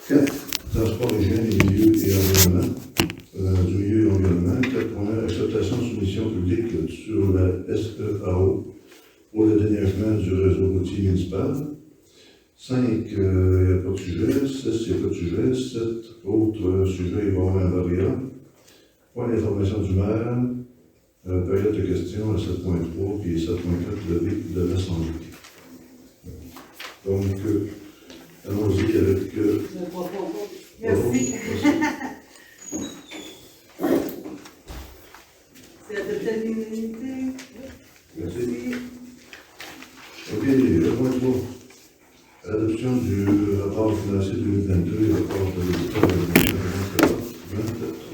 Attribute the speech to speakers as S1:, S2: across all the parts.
S1: 4. Transport, hygiène et milieu et environnement. Du milieu et environnement. 4.1. Acceptation de soumission publique sur la SEAO pour le déneigement du réseau routier municipal. 5, il n'y a pas de sujet. 6, il n'y a pas de sujet. 7, autres sujets, il va y avoir un variant. Point d'information du maire. Période de questions à 7.3 puis 7.4, levée de l'Assemblée. Donc, allons-y avec...
S2: Merci. C'est adopté à l'unanimité.
S1: Merci. OK, le point 3. Adoption du rapport financier 2022 et rapport de l'État de 2024.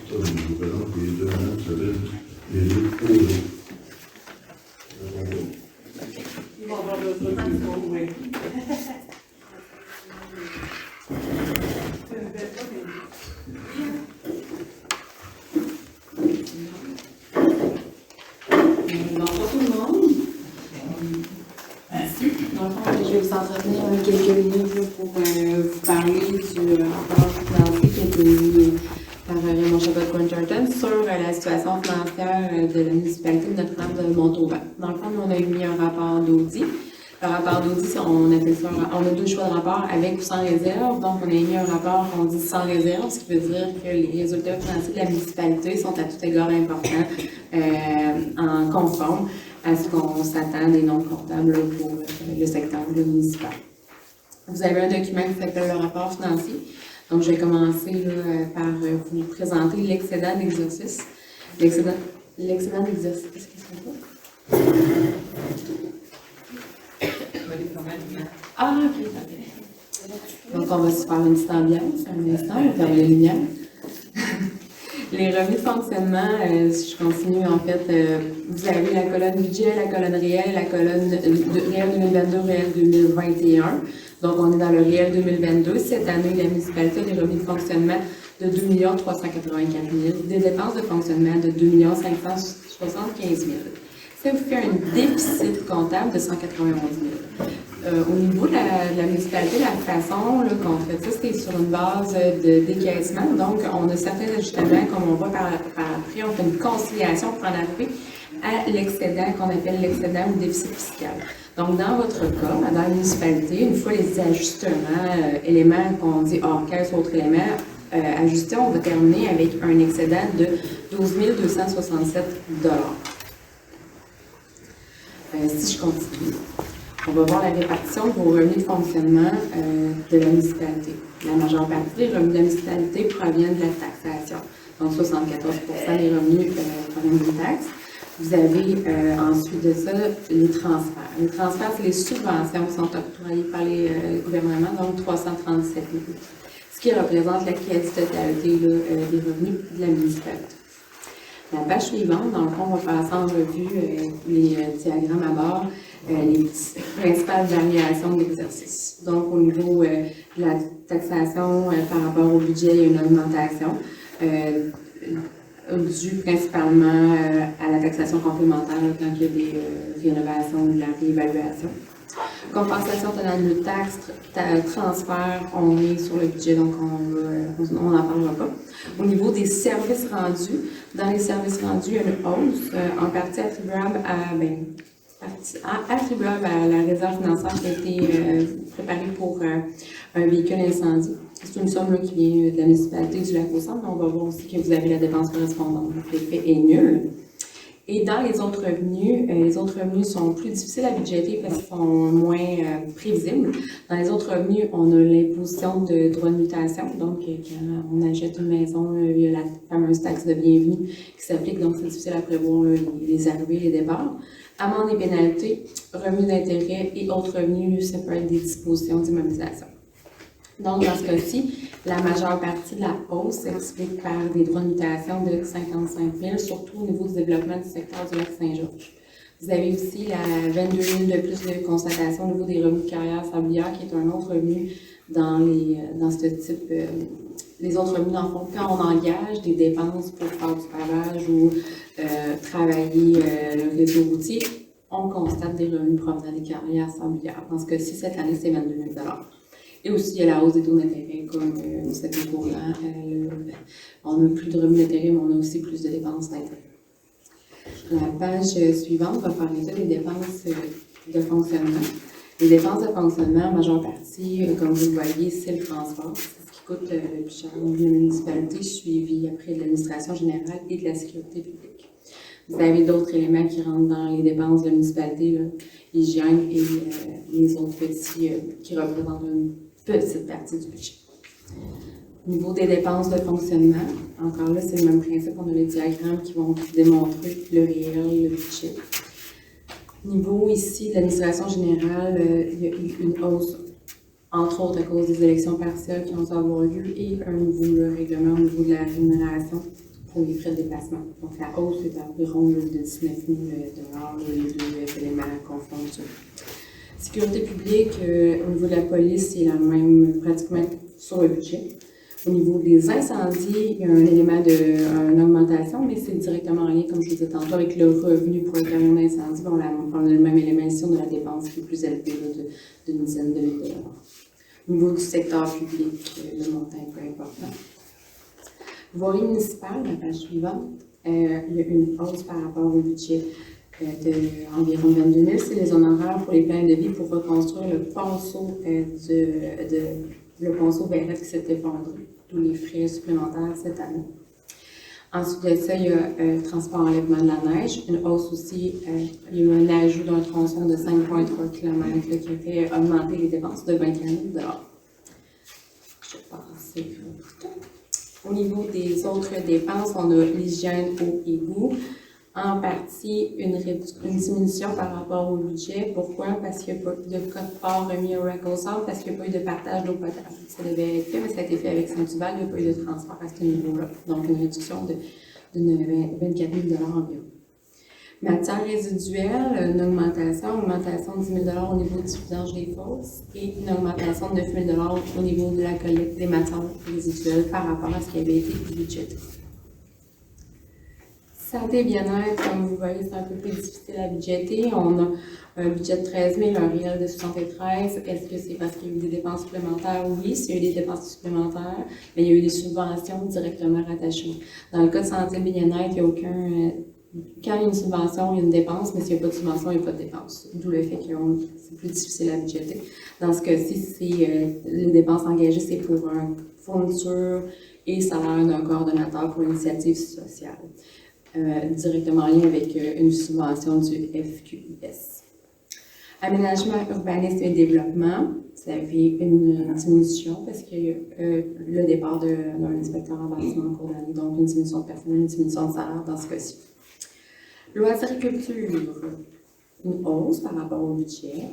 S1: Je vous présente les deux mains qui s'appellent les deux PODO.
S2: Ils vont avoir d'autres temps, ils vont ouvrir.
S3: Bonjour tout le monde. Merci. Dans le fond, je vais vous entretenir quelques minutes là, pour vous parler du rapport financier qui a été mis par Raymond Chabot-Quinterton sur la situation financière de la municipalité de Notre-Dame de Montauban. Dans le fond, nous, on a émis un rapport d'audit. Le rapport d'audit, on a deux choix de rapport avec ou sans réserve. Donc, on a émis un rapport qu'on dit sans réserve, ce qui veut dire que les résultats financiers de la municipalité sont à tout égard importants, en conforme à ce qu'on s'attend des non comptables pour le secteur municipal. Vous avez un document qui s'appelle le rapport financier. Donc, je vais commencer là, par vous présenter l'excédent d'exercice. L'excédent d'exercice, qu'est-ce que c'est ça? Ah, ok, parfait. Donc, on va se faire une petite ambiance, un instant, on ferme les lumières. Les revenus de fonctionnement, si je continue, en fait, vous avez la colonne budget, la colonne réelle, la colonne réel 2022, réel 2021. Donc, on est dans le réel 2022. Cette année, la municipalité a des revenus de fonctionnement de 2 384 000, des dépenses de fonctionnement de 2 575 000. Ça vous fait un déficit comptable de 191 000. Au niveau de la municipalité, la façon qu'on fait ça, c'est sur une base de décaissement. Donc, on a certains ajustements, comme on voit par après, on fait une conciliation pour en arriver à l'excédent qu'on appelle l'excédent ou déficit fiscal. Donc, dans votre cas, dans la municipalité, une fois les ajustements, éléments qu'on dit hors caisse, autres éléments, ajustés, on va terminer avec un excédent de 12 267 $. Si je continue, on va voir la répartition de vos revenus de fonctionnement de la municipalité. La majeure partie des revenus de la municipalité proviennent de la taxation. Donc, 74% des revenus proviennent des taxes. Vous avez ensuite de ça les transferts. Les transferts, c'est les subventions qui sont octroyées par les gouvernements, donc 337 000, ce qui représente la quasi-totalité des revenus de la municipalité. La page suivante, dans le fond, on va passer en revue les diagrammes à bord, les principales variations d'exercice. Donc, au niveau de la taxation par rapport au budget, il y a une augmentation due principalement à la taxation complémentaire quand il y a des rénovations ou de la réévaluation. Compensation totale de taxes, transfert, on est sur le budget, donc on n'en parlera pas. Au niveau des services rendus, dans les services rendus, il y a une hausse, en partie attribuable à la réserve financière qui a été préparée pour un véhicule incendie. C'est une somme là, qui vient de la municipalité du Lac-aux-Cendres, mais on va voir aussi que vous avez la dépense correspondante. Donc, l'effet est nul. Et dans les autres revenus sont plus difficiles à budgéter parce qu'ils sont moins prévisibles. Dans les autres revenus, on a l'imposition de droits de mutation. Donc, quand on achète une maison, il y a la fameuse taxe de bienvenue qui s'applique. Donc, c'est difficile à prévoir les arrivées et les départs. Amendes et pénalités, revenus d'intérêt et autres revenus, ça peut être des dispositions d'immobilisation. Donc, dans ce cas-ci, la majeure partie de la hausse s'explique par des droits de mutation de 55 000, surtout au niveau du développement du secteur du Lac-Saint-Georges. Vous avez aussi la 22 000 de plus de constatation au niveau des revenus de carrière sablière, qui est un autre revenu dans ce type. Les autres revenus, dans le fond, quand on engage des dépenses pour faire du pavage ou travailler le réseau routier, on constate des revenus provenant des carrières sablières. Dans ce cas-ci, cette année, c'est 22 000 $. Et aussi, il y a la hausse des taux d'intérêt, comme vous êtes au courant. On n'a plus de revenus d'intérêt, mais on a aussi plus de dépenses d'intérêt. La page suivante va faire état des dépenses de fonctionnement. Les dépenses de fonctionnement, en majeure partie, comme vous le voyez, c'est le transport. C'est ce qui coûte le plus cher. Donc, la municipalité, suivi après de l'administration générale et de la sécurité publique. Vous avez d'autres éléments qui rentrent dans les dépenses de la municipalité, l'hygiène et les autres petits qui représentent une petite partie du budget. Au niveau des dépenses de fonctionnement, encore là, c'est le même principe. On a les diagrammes qui vont démontrer le réel, le budget. Niveau ici de l'administration générale, il y a eu une hausse, entre autres à cause des élections partielles qui ont dû avoir lieu et un nouveau règlement au niveau de la rémunération pour les frais de déplacement. Donc la hausse est environ de 19 000 $, les deux éléments confondus. Sécurité publique, au niveau de la police, c'est la même pratiquement sur le budget. Au niveau des incendies, il y a un élément une augmentation, mais c'est directement en lien, comme je vous disais tantôt, avec le revenu pour le camion d'incendie. On a le même élément ici, on a la dépense qui est plus élevée d'une dizaine de mille dollars. Au niveau du secteur public, le montant est peu important. Voirie municipale, la page suivante, il y a une hausse par rapport au budget d'environ 22 000. C'est les honoraires pour les plans de vie pour reconstruire le ponceau le ponceau Verret qui s'est effondré, tous les frais supplémentaires cette année. Ensuite de ça, il y a transport enlèvement de la neige, une hausse aussi, il y a eu un ajout d'un tronçon de 5,3 km qui a fait augmenter les dépenses de 21 000 $. Je vais passer au niveau des autres dépenses, on a l'hygiène, eau et goût. En partie, une diminution par rapport au budget. Pourquoi? Parce qu'il n'y a pas de code part remis au Racosal, parce qu'il n'y a pas eu de partage d'eau potable. Ça devait être fait, mais ça a été fait avec Saint-Hubert, il n'y a pas eu de transport à ce niveau-là. Donc, une réduction de 24 000 $ environ. Matière résiduelle, une augmentation de 10 000 $ au niveau du vidange des fosses et une augmentation de 9 000 $ au niveau de la collecte des matières résiduelles par rapport à ce qui avait été budgété. Santé et bien-être, comme vous voyez, c'est un peu plus difficile à budgéter. On a un budget de 13 000, un réel de 73. Est-ce que c'est parce qu'il y a eu des dépenses supplémentaires? Oui, s'il y a eu des dépenses supplémentaires, mais il y a eu des subventions directement rattachées. Dans le cas de santé et bien-être, il n'y a aucun... Quand il y a une subvention, il y a une dépense, mais s'il n'y a pas de subvention, il n'y a pas de dépense. D'où le fait que c'est plus difficile à budgéter. Dans ce cas-ci, les dépenses engagées, c'est pour une fourniture et salaire d'un coordonnateur pour l'initiative sociale. Directement en lien avec une subvention du FQIS. Aménagement, urbanisme et développement, ça avait une diminution parce qu'il y a eu le départ d'un inspecteur en bâtiment en cours d'année, donc une diminution de personnel, une diminution de salaire dans ce cas-ci. Loisirs-culture, une hausse par rapport au budget,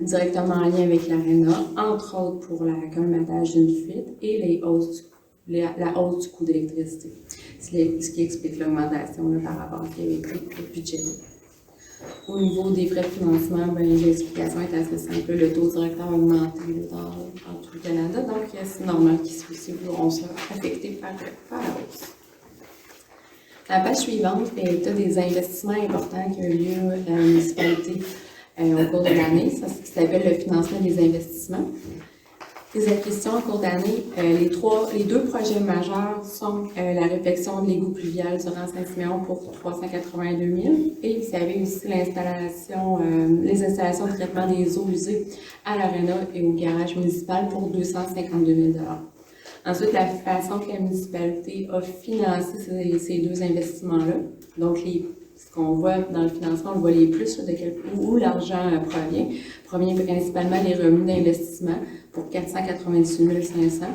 S3: directement en lien avec l'ARENA, entre autres pour la colmatage d'une fuite et la hausse du coût d'électricité. C'est ce qui explique l'augmentation par rapport à ce qui avait été budgété. Au niveau des frais de financement, l'explication est assez simple. Le taux directeur a augmenté dans tout le Canada, donc c'est normal qu'on soit affecté par la hausse. La page suivante fait état des investissements importants qui ont eu lieu à la municipalité au cours de l'année. Ça, c'est ce qui s'appelle le financement des investissements. Les acquisitions en cours d'année, les deux projets majeurs sont la réfection de l'égout pluvial durant Saint-Siméon pour 382 000 et vous avez aussi les installations de traitement des eaux usées à l'Arena et au garage municipal pour 252 000 $. Ensuite, la façon que la municipalité a financé ces deux investissements-là, donc ce qu'on voit dans le financement, on voit les plus où l'argent provient principalement des revenus d'investissement pour 498 500.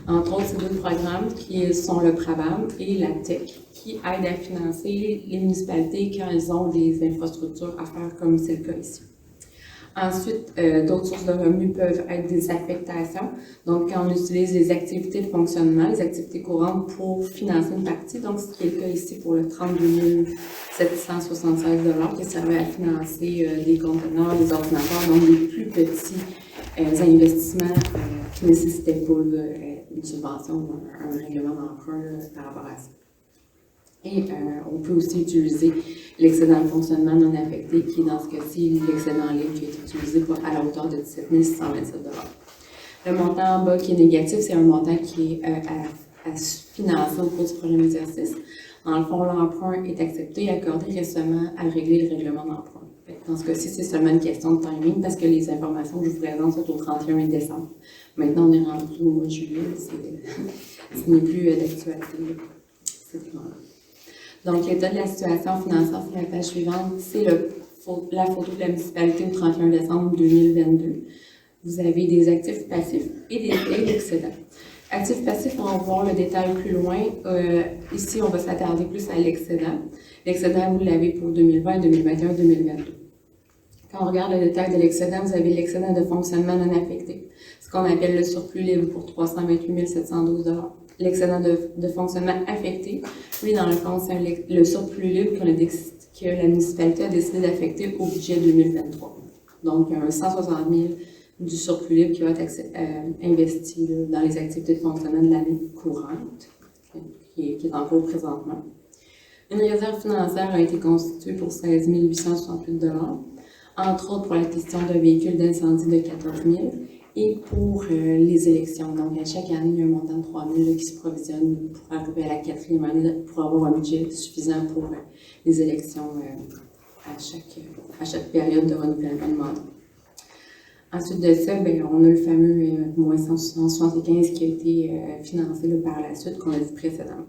S3: Entre autres, ces deux programmes qui sont le PRABAM et la TEC, qui aident à financer les municipalités quand elles ont des infrastructures à faire, comme c'est le cas ici. Ensuite, d'autres sources de revenus peuvent être des affectations. Donc, quand on utilise les activités de fonctionnement, les activités courantes pour financer une partie, donc ce qui est le cas ici pour le 32 776 $ qui servait à financer des conteneurs, des ordinateurs, donc des plus petits investissements qui ne nécessitaient pas une subvention ou un règlement d'emprunt par rapport à ça. Et on peut aussi utiliser l'excédent de fonctionnement non affecté, qui est dans ce cas-ci l'excédent libre qui est utilisé à la hauteur de 17 627 $. Le montant en bas qui est négatif, c'est un montant qui est à financer au cours du prochain exercice. Dans le fond, l'emprunt est accepté et accordé récemment à régler le règlement d'emprunt. Dans ce cas-ci, c'est seulement une question de timing parce que les informations que je vous présente sont au 31 décembre. Maintenant, on est rendu au mois de juillet, ce n'est plus d'actualité. Donc, l'état de la situation financière sur la page suivante, c'est la photo de la municipalité au 31 décembre 2022. Vous avez des actifs passifs et l'excédent. Actifs passifs, on va voir le détail plus loin. Ici, on va s'attarder plus à l'excédent. L'excédent, vous l'avez pour 2020, 2021, 2022. Quand on regarde le détail de l'excédent, vous avez l'excédent de fonctionnement non affecté, ce qu'on appelle le surplus libre pour 328 712 $. L'excédent de fonctionnement affecté, lui, dans le fond, c'est le surplus libre que la municipalité a décidé d'affecter au budget 2023. Donc, un 160 000 du surplus libre qui va être investi dans les activités de fonctionnement de l'année courante, qui est en cours présentement. Une réserve financière a été constituée pour 16 868 $, entre autres pour l'acquisition d'un véhicule d'incendie de 14 000 $ et pour les élections. Donc, à chaque année, il y a un montant de 3 000 $ qui se provisionne pour arriver à la 4e année pour avoir un budget suffisant pour les élections à chaque période de renouvellement de mandat. Ensuite de ça, on a le fameux moins 175 qui a été financé par la suite, qu'on a dit précédemment.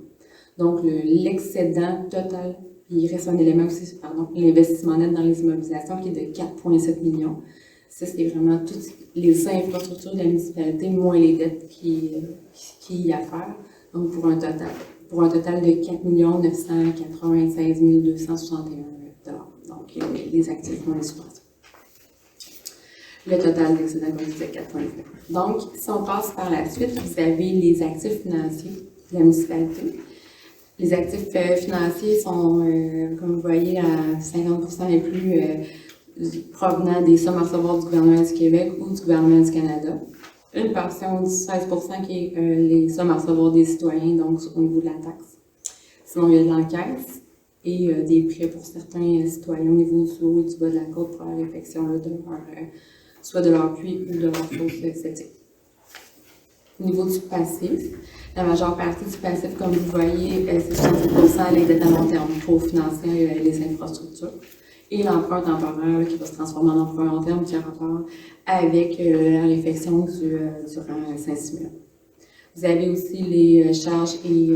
S3: Donc, l'excédent total, il reste un élément aussi, l'investissement net dans les immobilisations qui est de 4,7 millions. Ça, c'est vraiment toutes les infrastructures de la municipalité, moins les dettes qui y a à faire. Donc, pour un total de 4 996 261 $. Donc, les actifs moins les subventions. Le total d'excédent, comme je disais, 4,7. Donc, si on passe par la suite, vous avez les actifs financiers de la municipalité. Les actifs financiers sont, comme vous voyez, à 50% et plus provenant des sommes à recevoir du gouvernement du Québec ou du gouvernement du Canada. Une portion de 16% qui est les sommes à recevoir des citoyens, donc au niveau de la taxe. Sinon, il y a de l'encaisse et des prêts pour certains citoyens au niveau du haut et du bas de la côte pour la réfection soit de leur puits ou de leur fosse septique. Au niveau du passif, la majeure partie du passif, comme vous voyez, c'est 60% les dettes à long terme pour financer les infrastructures. Et l'emprunt temporaire qui va se transformer en emprunt long terme qui a rapport avec la réfection durant Saint-Simeon. Vous avez aussi les charges et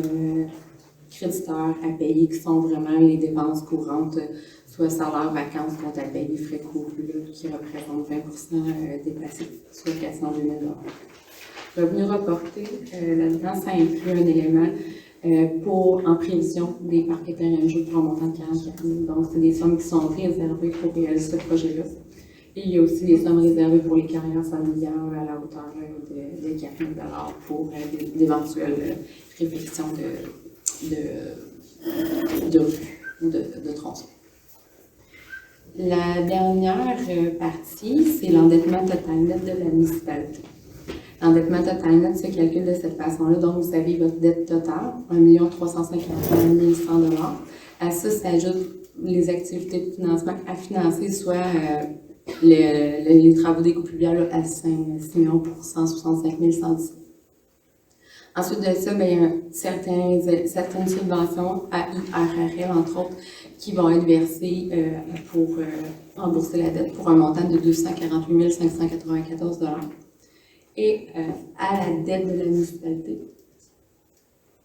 S3: créditeurs à payer qui sont vraiment les dépenses courantes, soit salaire, vacances, compte à payer, frais courus, qui représentent 20% des passifs, soit 402 000 $. Revenu reporté, là-dedans, ça inclut un élément en prévision des parcs et terrains de jeu pour un montant de 44 000 $. Donc, c'est des sommes qui sont réservées pour réaliser ce projet-là. Et il y a aussi des sommes réservées pour les carrières familiales à la hauteur de 4 000 $ pour d'éventuelles réflexions de rue ou de tronçons. La dernière partie, c'est l'endettement total net de la municipalité. L'endettement total net se calcule de cette façon-là. Donc, vous avez votre dette totale, 1 351 100 $. À ça s'ajoutent les activités de financement à financer, soit les travaux d'écoute pluviale à 6 millions pour 165 110. Ensuite de ça, il y a certaines subventions à IRRL, entre autres, qui vont être versées pour rembourser la dette pour un montant de 248 594 $. Et à la dette de la municipalité,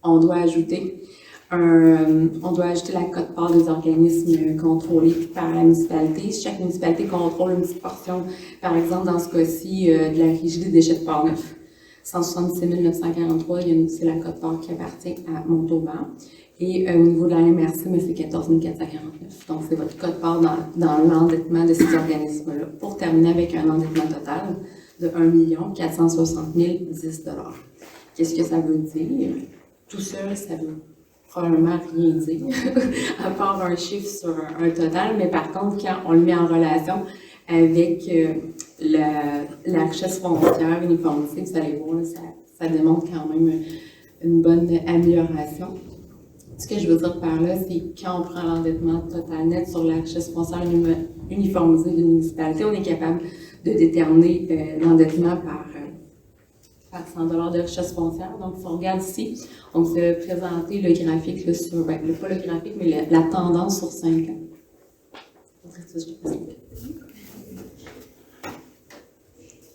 S3: on doit ajouter la quote-part des organismes contrôlés par la municipalité. Chaque municipalité contrôle une petite portion, par exemple, dans ce cas-ci, de la régie des déchets de Port-Neuf. 177 943, c'est la quote-part qui appartient à Montauban. Et au niveau de la MRC, c'est 14 449. Donc, c'est votre quote-part dans l'endettement de ces organismes-là. Pour terminer avec un endettement total de 1 460 010 $. Qu'est-ce que ça veut dire? Tout seul, ça veut probablement rien dire, à part un chiffre sur un total, mais par contre, quand on le met en relation avec la richesse foncière uniformisée, vous allez voir, ça démontre quand même une bonne amélioration. Ce que je veux dire par là, c'est quand on prend l'endettement total net sur la richesse foncière uniformisée d'une municipalité, on est capable de déterminer l'endettement par 100 $ de richesse foncière. Donc, si on regarde ici, on s'est présenté le graphique là, sur, pas le graphique, mais la tendance sur 5 ans.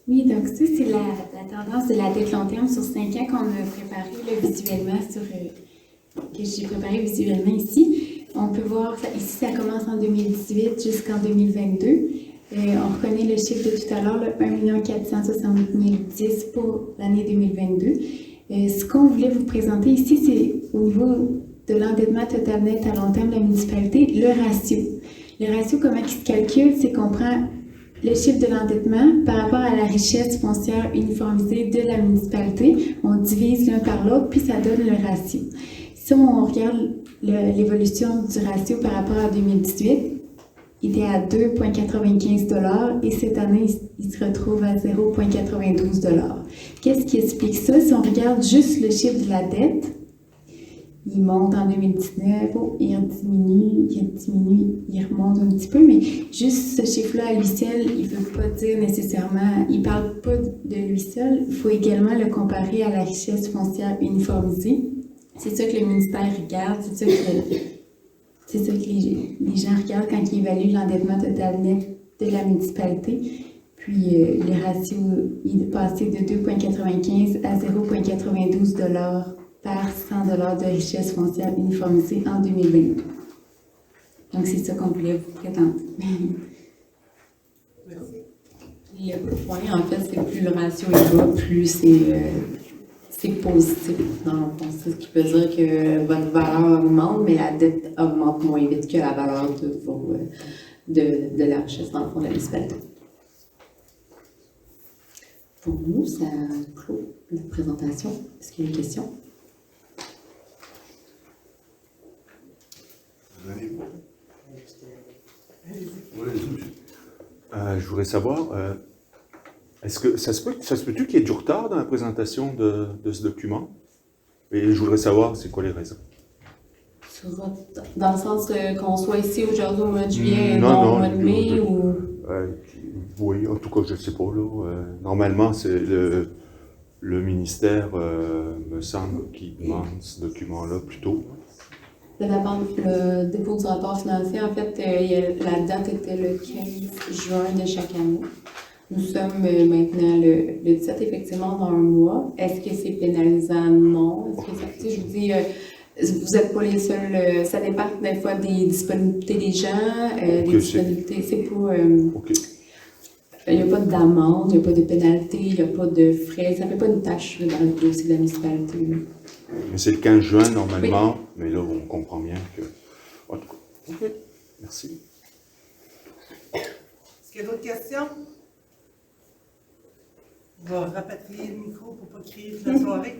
S4: Oui, donc ça, c'est la tendance de la dette long terme sur 5 ans qu'on a préparé là, visuellement que j'ai préparé visuellement ici. On peut voir, ici, ça commence en 2018 jusqu'en 2022. On reconnaît le chiffre de tout à l'heure, 1 460 010 pour l'année 2022. Ce qu'on voulait vous présenter ici, c'est au niveau de l'endettement total net à long terme de la municipalité, le ratio. Le ratio, comment il se calcule, c'est qu'on prend le chiffre de l'endettement par rapport à la richesse foncière uniformisée de la municipalité. On divise l'un par l'autre, puis ça donne le ratio. Si on regarde l'évolution du ratio par rapport à 2018, il était à 2,95 $ et cette année, il se retrouve à 0,92 $. Qu'est-ce qui explique ça? Si on regarde juste le chiffre de la dette, il monte en 2019, il diminue, il remonte un petit peu, mais juste ce chiffre-là à lui seul, il ne veut pas dire nécessairement, il ne parle pas de lui seul, il faut également le comparer à la richesse foncière uniformisée. C'est ça que le ministère regarde, c'est ça que les gens regardent quand ils évaluent l'endettement total net de la municipalité. Puis le ratio il est passé de 2,95 à 0,92 $ par 100 $ de richesse foncière uniformisée en 2022. Donc c'est ça qu'on voulait vous présenter. Le point, en fait, c'est plus le ratio est bas, plus c'est positif dans le fond. C'est ce qui veut dire que votre valeur augmente, mais la dette augmente moins vite que la valeur de la richesse dans le fond de la municipalité. Pour nous, ça clôt la présentation. Est-ce qu'il y a des questions?
S5: Je voudrais savoir, est-ce que ça se peut-tu qu'il y ait du retard dans la présentation de ce document? Et je voudrais savoir, c'est quoi les raisons?
S3: Dans le sens qu'on soit ici aujourd'hui au mois de juillet et non au mois de mai ou...
S5: Oui, en tout cas, je ne sais pas. Là, normalement, c'est le ministère, me semble, qui demande ce document-là plus tôt.
S3: Le dépôt du rapport financier, en fait, la date était le 15 juin de chaque année. Nous sommes maintenant le 17, effectivement, dans un mois. Est-ce que c'est pénalisant? Non. Est-ce que ça, je vous dis, vous n'êtes pas les seuls. Ça dépend des fois des disponibilités des gens, des disponibilités. C'est pas. Il n'y a pas d'amende, il n'y a pas de pénalité, il n'y a pas de frais. Ça ne fait pas une tâche dans le dossier de la municipalité.
S5: Mais c'est le 15 juin normalement, oui. Mais là, on comprend bien que. En tout cas, ok, merci.
S2: Est-ce qu'il y a d'autres questions? On va rapatrier le micro pour ne pas crier toute la soirée.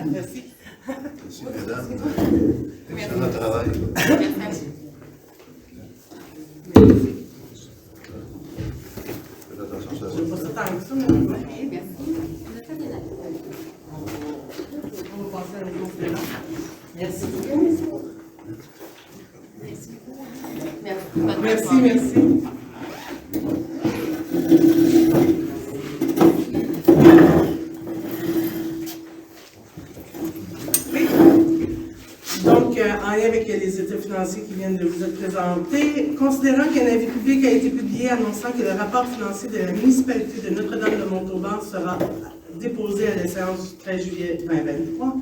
S2: Merci.
S1: Merci, mesdames. Excellent travail.
S3: Merci.
S1: Faites attention, ça
S2: Je ne
S1: va.
S2: pas ça tant que ça, mais
S3: Merci.
S2: on va passer à la conférence. Merci. Merci. Donc, en lien avec les états financiers qui viennent de vous être présentés, considérant qu'un avis public a été publié annonçant que le rapport financier de la municipalité de Notre-Dame-de-Montauban sera déposé à la séance du 13 juillet 2023,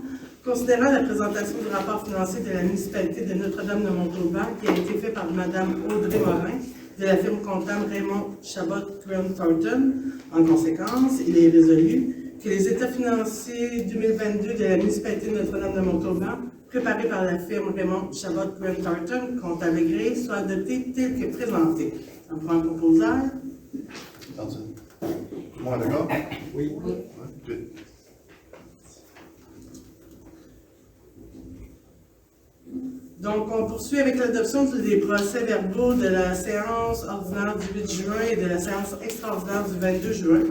S2: considérant la présentation du rapport financier de la municipalité de Notre-Dame-de-Montauban qui a été fait par Mme Audrey Morin de la firme comptable Raymond Chabot Grant Thornton, en conséquence, il est résolu que les états financiers 2022 de la municipalité de Notre-Dame-de-Montauban préparés par la firme Raymond Chabot Grant Thornton, comptable agréé, soit adoptés tels que présentés. Ça me prend un proposeur.
S1: Tout le monde est d'accord?
S6: Oui.
S1: Ok.
S2: Donc, on poursuit avec l'adoption des procès-verbaux de la séance ordinaire du 8 juin et de la séance extraordinaire du 22 juin.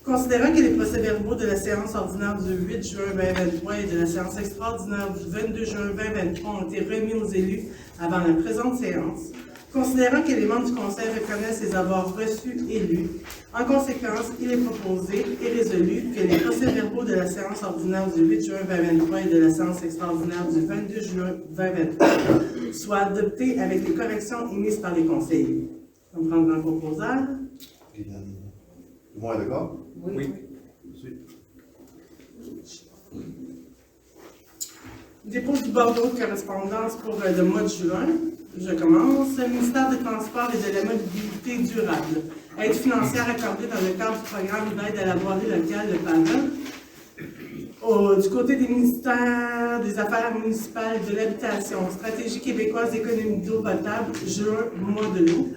S2: Considérant que les procès-verbaux de la séance ordinaire du 8 juin 2023 et de la séance extraordinaire du 22 juin 2023 ont été remis aux élus avant la présente séance, considérant que les membres du Conseil reconnaissent les avoir reçus et lus, en conséquence, il est proposé et résolu que les procès-verbaux de la séance ordinaire du 8 juin 2023 et de la séance extraordinaire du 22 juin 2023 soient adoptés avec les corrections émises par les conseillers. On prendra un proposal.
S1: Tout le monde est d'accord?
S6: Oui.
S2: Dépôt du bordereau de correspondance pour le mois de juin. Je commence. Ministère des Transports et de la Mobilité durable. Aide financière accordée dans le cadre du programme d'aide à la voirie locale de Pavel. Du côté des ministères des Affaires municipales et de l'habitation, Stratégie québécoise d'économie d'eau potable, juin, mois de l'eau.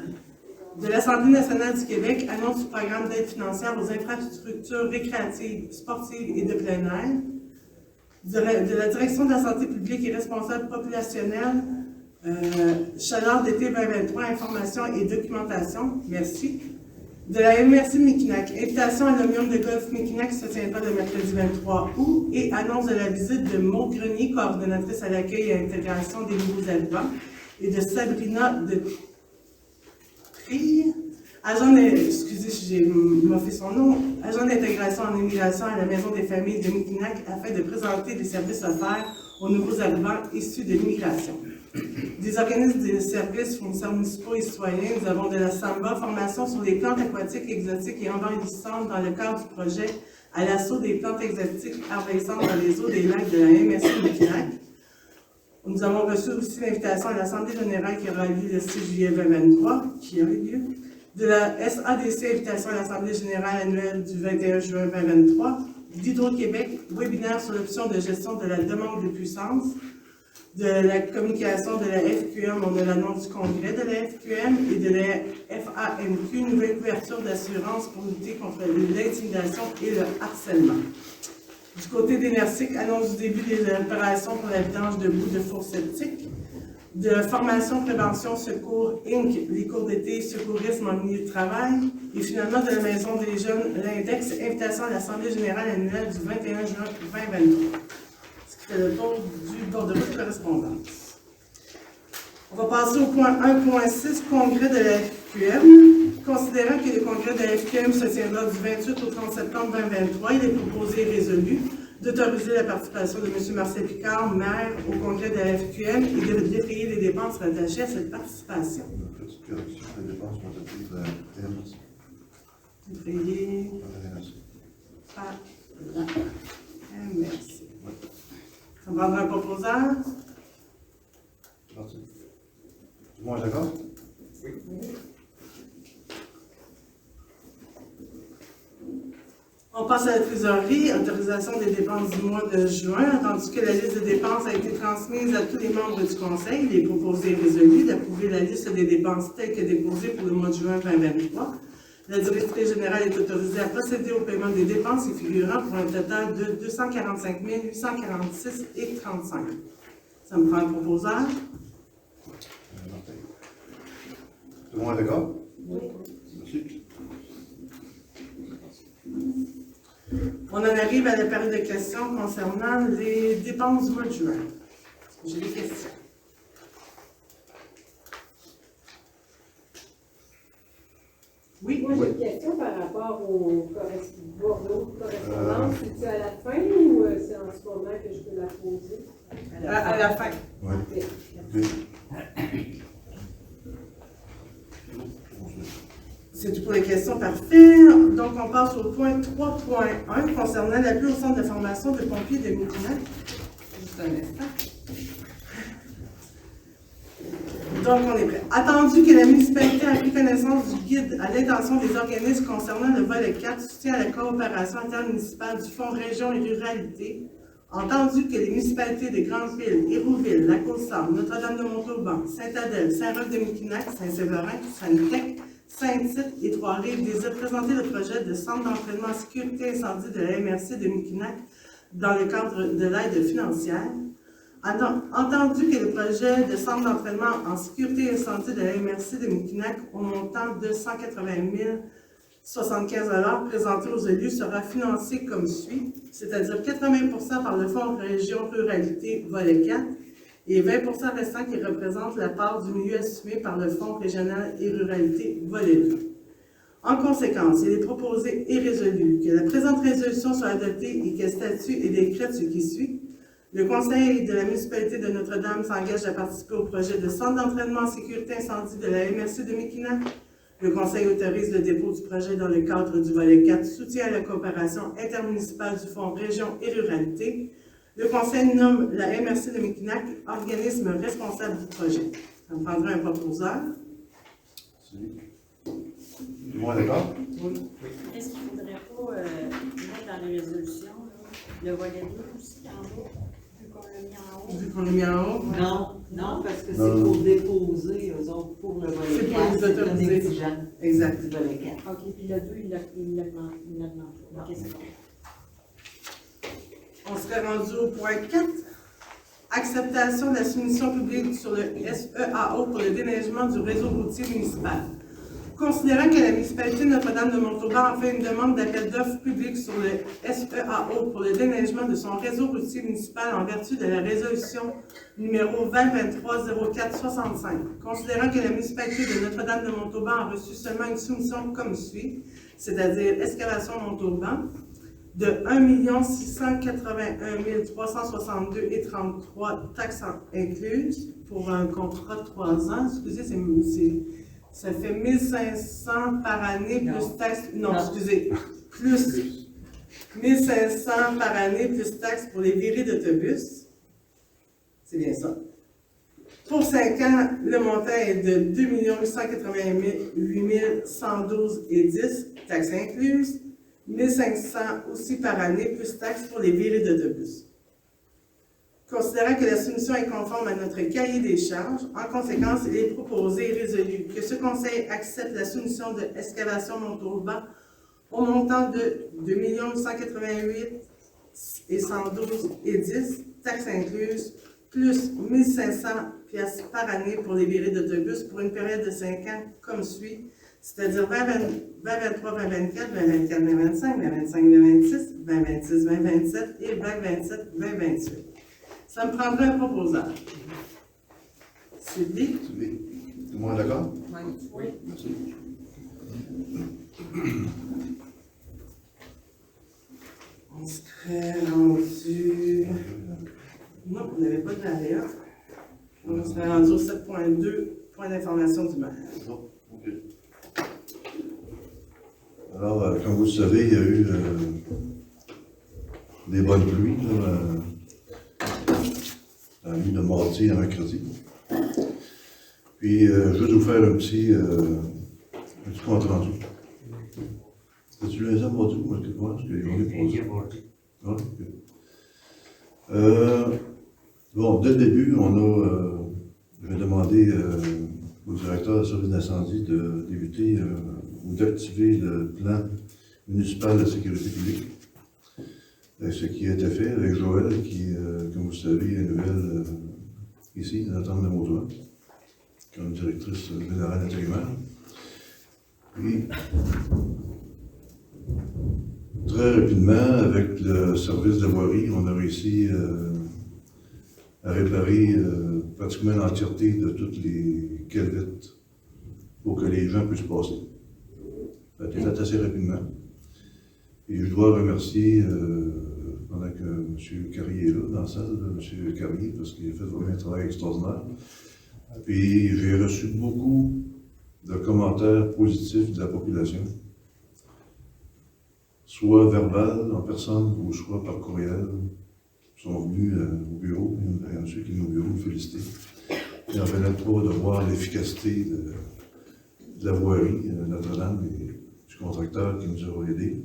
S2: De l'Assemblée nationale du Québec, annonce du programme d'aide financière aux infrastructures récréatives, sportives et de plein air. De la Direction de la santé publique et responsable populationnelle, chaleur d'été 2023, information et documentation, merci. De la MRC de Mekinac, invitation à l'Omnium de golf Mekinac qui se tiendra le mercredi 23 août et annonce de la visite de Maud Grenier, coordonnatrice à l'accueil et à l'intégration des nouveaux arrivants, et de Sabrina de Trille, agent d'intégration en immigration à la Maison des familles de Mekinac afin de présenter des services offerts aux nouveaux arrivants issus de l'immigration. Des organismes de services, fournisseurs municipaux et citoyens, nous avons de la Samba, formation sur les plantes aquatiques exotiques et envahissantes dans le cadre du projet à l'assaut des plantes exotiques envahissantes dans les eaux des lacs de la MRC de Mekinac. Nous avons reçu aussi l'invitation à l'Assemblée générale qui aura lieu le 6 juillet 2023, qui a eu lieu. De la SADC, invitation à l'Assemblée générale annuelle du 21 juin 2023. D'Hydro-Québec, webinaire sur l'option de gestion de la demande de puissance. De la communication de la FQM, on a l'annonce du congrès de la FQM et de la FAMQ, nouvelle couverture d'assurance pour lutter contre l'intimidation et le harcèlement. Du côté d'Énersic, annonce du début des opérations pour la vidange de boue de fours septiques. De formation, prévention, secours, Inc., les cours d'été, secourisme en milieu de travail. Et finalement, de la Maison des jeunes, l'index, invitation à l'Assemblée générale annuelle du 21 juin 2023. Ce qui fait le tour du bordereau de correspondance. On va passer au point 1.6, congrès de la FQM. Considérant que le congrès de la FQM se tiendra du 28 au 30 septembre 2023, il est proposé et résolu d'autoriser la participation de M. Marcel Picard, maire, au congrès de la FQM et de détailler les dépenses rattachées à cette participation. Détailler à la MRC. On va prendre un proposal.
S1: Tout le monde est d'accord?
S6: Oui.
S2: On passe à la trésorerie, autorisation des dépenses du mois de juin, tandis que la liste de dépenses a été transmise à tous les membres du Conseil. Il est proposé et résolu d'approuver la liste des dépenses telle que déposée pour le mois de juin 2023. La directrice générale est autorisée à procéder au paiement des dépenses y figurant pour un total de 245 846,35 $. Ça me prend un proposal.
S1: Tout le monde est d'accord?
S2: Oui.
S1: Merci.
S2: On en arrive à la période de questions concernant les dépenses du mois de juin. J'ai des questions. Oui,
S7: Moi, j'ai une question par rapport au bordereau de correspondance. C'est-tu à la fin ou c'est en ce moment que je peux la poser?
S2: à la fin.
S1: Oui.
S7: Ok.
S2: C'est tout pour les questions, parfait. Donc, on passe au point 3.1 concernant l'appui au centre de formation de pompiers de Mekinac. Juste un instant. Donc, on est prêt. Attendu que la municipalité a pris connaissance du guide à l'intention des organismes concernant le volet 4, soutien à la coopération intermunicipale du Fonds Région et Ruralité, entendu que les municipalités de Grandeville, Hérouville, Lac-aux-Sarnes, Notre-Dame-de-Montauban, Sainte-Adèle, Saint-Roch-de-Mekinac, Saint-Séverin, Sainte-Tech, Saint-Tite et Trois-Rives désirent présenter le projet de centre d'entraînement sécurité incendie de la MRC de Mekinac dans le cadre de l'aide financière. Entendu que le projet de centre d'entraînement en sécurité incendie de la MRC de Mekinac au montant de 180 $75 présenté aux élus sera financé comme suit, c'est-à-dire 80% par le Fonds Région Ruralité volet 4 et 20% restant qui représente la part du milieu assumé par le Fonds Régional et Ruralité volet 2. En conséquence, il est proposé et résolu que la présente résolution soit adoptée et qu'elle statue et décrète ce qui suit. Le Conseil de la municipalité de Notre-Dame s'engage à participer au projet de centre d'entraînement en sécurité incendie de la MRC de Mekinac. Le Conseil autorise le dépôt du projet dans le cadre du volet 4, soutien à la coopération intermunicipale du Fonds Région et Ruralité. Le Conseil nomme la MRC de Mekinac organisme responsable du projet. Ça me prendra un proposeur.
S1: Tout le monde est d'accord?
S6: Est-ce qu'il ne faudrait pas mettre dans les résolutions le volet 2 aussi en haut, vu qu'on l'a mis en haut?
S2: Vu qu'on l'a mis en haut.
S8: Non, parce que c'est
S1: Non.
S8: pour déposer, eux autres, pour le
S2: C'est
S8: volet
S2: pour
S8: 4,
S2: les
S8: c'est un
S2: autoriser.
S8: exigeant
S2: Exact.
S8: du volet 4.
S6: OK, puis le 2, il l'a demandé. OK, c'est bon.
S2: On serait rendu au point 4. Acceptation de la soumission publique sur le SEAO pour le déneigement du réseau routier municipal. Considérant que la municipalité de Notre-Dame-de-Montauban a fait une demande d'appel d'offres public sur le SEAO pour le déneigement de son réseau routier municipal en vertu de la résolution numéro 2023-04-65. Considérant que la municipalité de Notre-Dame-de-Montauban a reçu seulement une soumission comme suit, c'est-à-dire excavation Montauban, de 1 681 362,33 taxes incluses pour un contrat de 3 ans. Excusez, ça fait 1500 par année plus taxes. Non, excusez, plus 1500 par année plus taxes pour les virées d'autobus. C'est bien ça. Pour 5 ans, le montant est de 2 888 112,10 taxes incluses. 1500 aussi par année, plus taxes pour les virées d'autobus. Considérant que la soumission est conforme à notre cahier des charges, en conséquence, il est proposé et résolu que ce Conseil accepte la soumission de Excavation Montauban au montant de 2 888 et 112,10 taxes incluses, plus 1500 piastres par année pour les virées d'autobus pour une période de 5 ans comme suit, c'est-à-dire 2023, 2024, 2024, 2025, 2025, 2026, 2026, 2027 et 2027, 2028. Ça me prendrait un proposeur. Sylvie?
S1: Tout le monde est d'accord?
S6: Oui.
S1: Merci.
S2: On serait rendu... Non, on n'avait pas de l'ALEA. On serait rendu au 7.2, point d'information du maire.
S1: Bon, ok. Alors, comme vous le savez, il y a eu des bonnes pluies dans la nuit de mardi à mercredi. Puis, je vais vous faire un petit compte rendu. As-tu les as mordus ou quelque part? Parce qu'ils vont les poser. Ah, ok. Bon, dès le début, j'ai demandé au directeur du service d'incendie de débuter ou d'activer le plan municipal de sécurité publique. Ce qui a été fait avec Joël, qui, comme vous savez, est nouvelle ici, dans l'entente de Montauban, comme directrice générale intérimaire. Puis, très rapidement, avec le service de voirie, on a réussi à réparer pratiquement l'entièreté de toutes les calvettes pour que les gens puissent passer. Ça a été fait assez rapidement. Et je dois remercier, pendant que M. Carrier est là, dans la salle, M. Carrier, parce qu'il a fait vraiment un travail extraordinaire. Puis j'ai reçu beaucoup de commentaires positifs de la population, soit verbal, en personne, ou soit par courriel. Ils sont venus au bureau, il y en a ceux qui viennent au bureau nous féliciter. Ils en venaient trop de voir l'efficacité de la voirie Notre-Dame et du contracteur qui nous a aidés.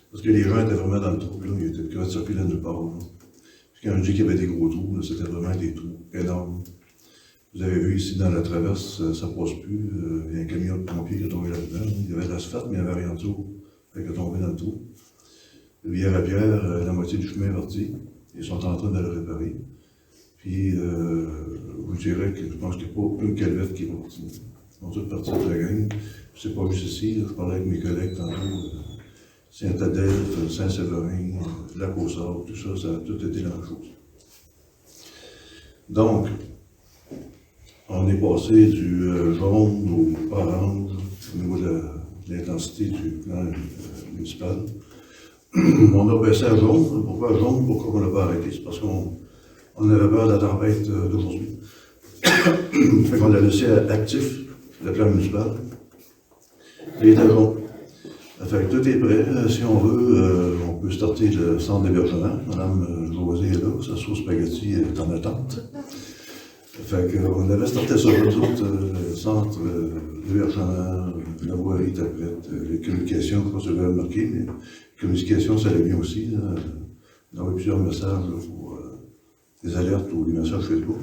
S1: Parce que les gens étaient vraiment dans le trou, là, ils étaient capables de circuler nulle part. Là. Puis quand je dis qu'il y avait des gros trous, c'était vraiment des trous énormes. Vous avez vu ici dans la traverse, ça passe plus. Il y a un camion de pompiers qui est tombé là-dedans. Il y avait de l'asphalte, mais il n'y avait rien dessous. Fait qu'il est tombé dans le trou. Rivière-à-Pierre, la moitié du chemin est parti. Ils sont en train de le réparer. Puis, je vous dirais que je pense qu'il n'y a pas une calvette qui est partie. Ils sont tous partis de la gang. C'est pas juste ici, je parlais avec mes collègues tantôt. Saint-Adèphe, Saint-Séverin, Lac-aux-Sables, tout ça, ça a tout été la même chose. Donc, on est passé du jaune au orange au niveau de l'intensité du plan municipal. On a baissé à jaune. Pourquoi jaune? Pourquoi on n'a pas arrêté? C'est parce qu'on avait peur de la tempête d'aujourd'hui. Fait qu'on a laissé actif le plan municipal. Il était jaune. Fait que tout est prêt. Si on veut, on peut starter le centre d'hébergement. Madame Josée est là, sa sauce spaghetti est en attente. Fait qu'on avait starté ça, nous autres, le centre d'hébergement, la voirie était prête, les communications, je ne sais pas si vous avez remarqué, mais les communications, ça allait bien aussi. Là. On avait plusieurs messages là, pour des alertes ou des messages Facebook.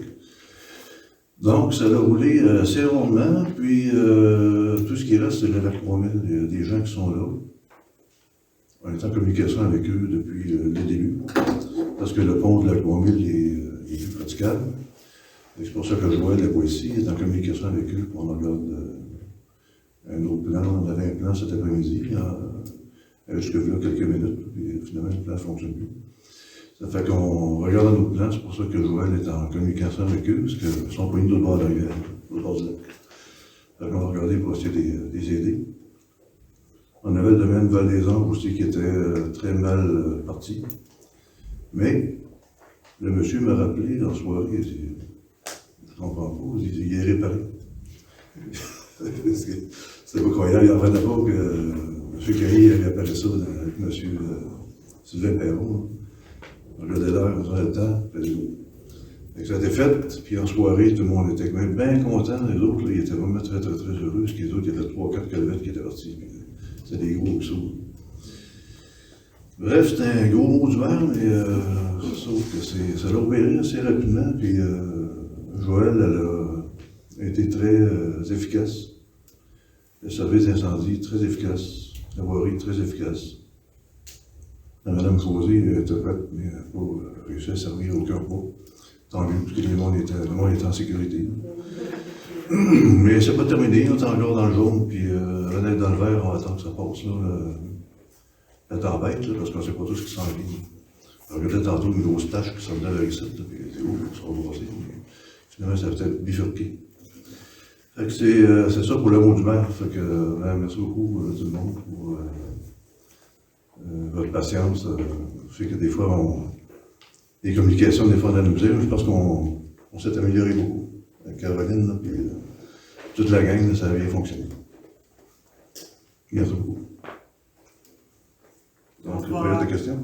S1: Donc, ça a roulé assez rondement, puis tout ce qui reste, c'est le lac Mont-Mille. Il y a des gens qui sont là. On est en communication avec eux depuis le début, parce que le pont de lac Mont-Mille est plus praticable. C'est pour ça que Joël est pas ici, il est en communication avec eux, puis on regarde un autre plan. On avait un plan cet après-midi, jusque là quelques minutes, puis finalement le plan ne fonctionne plus. Ça fait qu'on regarde un autre plan, c'est pour ça que Joël est en communication avec eux, parce qu'ils sont poignés de l'autre bord de la rivière, de l'autre bord du lac. Ça fait qu'on va regarder pour essayer de les aider. On avait le domaine Val-des-Anges aussi qui était très mal parti. Mais le monsieur m'a rappelé en soirée, il dit, je comprends pas, il est réparé. C'était pas croyable, il en prenait pas que M. Carrier avait appelé ça avec M. Sylvain Perron. On regardait l'heure, on avait le temps, ça a été fait, puis en soirée, tout le monde était quand même bien content. Les autres, là, ils étaient vraiment très heureux, parce que les autres, il y avait 3-4 calvettes qui étaient partis. C'était des gros sauts. Bref, c'était un gros mot du verre, mais sauf que ça l'a opéré assez rapidement, puis Joël, elle a été très efficace. Le service d'incendie, très efficace. La voirie, très efficace. Madame Josée était prête, mais elle n'a pas réussi à servir aucun pas. Tant mieux, parce que le monde était en sécurité. Mais c'est pas terminé, on est encore dans le jaune, puis Renette dans le vert, on attend que ça passe, là, la tempête, là, parce qu'on ne sait pas tout ce qui s'en vient. On regardait tantôt une grosse tache qui s'en venait avec ça, puis elle était où, ça va brasser, mais finalement, ça a peut-être bifurqué. Fait que c'est ça pour le mot du maire. Fait que, merci beaucoup tout le monde pour votre patience. Fait que des fois, les communications, des fois, on a nous dire, je pense qu'on s'est amélioré beaucoup. Avec Caroline, là, puis toute la gang, là, ça a bien fonctionné. Merci beaucoup. Donc, période de questions?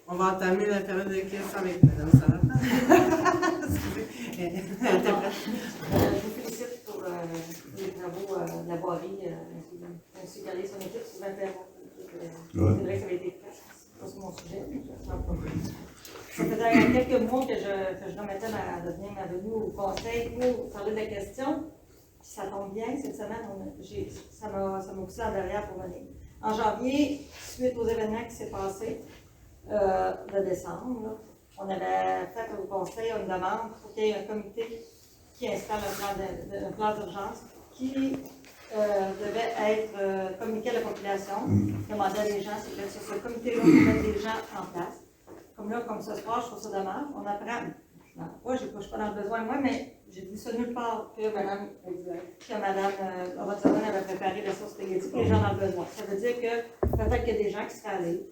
S2: On va entamer la période de questions avec Mme Sarah.
S6: Je vous félicite pour les travaux de la voirie, ainsi que son équipe, Sylvain Perron. C'est vrai que ça avait été fait, c'est pas sur mon sujet, mais je ne pas. Ça faisait quelques mois que je remettais ma venue au conseil pour parler de la question. Puis ça tombe bien, cette semaine, ça m'a poussé en derrière pour venir. En janvier, suite aux événements qui s'est passé de décembre, là, on avait fait au conseil une demande pour qu'il y ait un comité qui installe un plan d'urgence qui devait être communiqué à la population, demander à les gens, c'est que sur ce comité-là, on met des gens en place. Comme là, comme ce soir, je trouve ça dommage. On apprend. Je ne suis pas dans le besoin, moi, mais j'ai dit ça nulle part que Mme Robertson avait préparé la sauce spaghetti pour les gens dans le besoin. Ça veut dire que peut-être qu'il y a des gens qui seraient allés.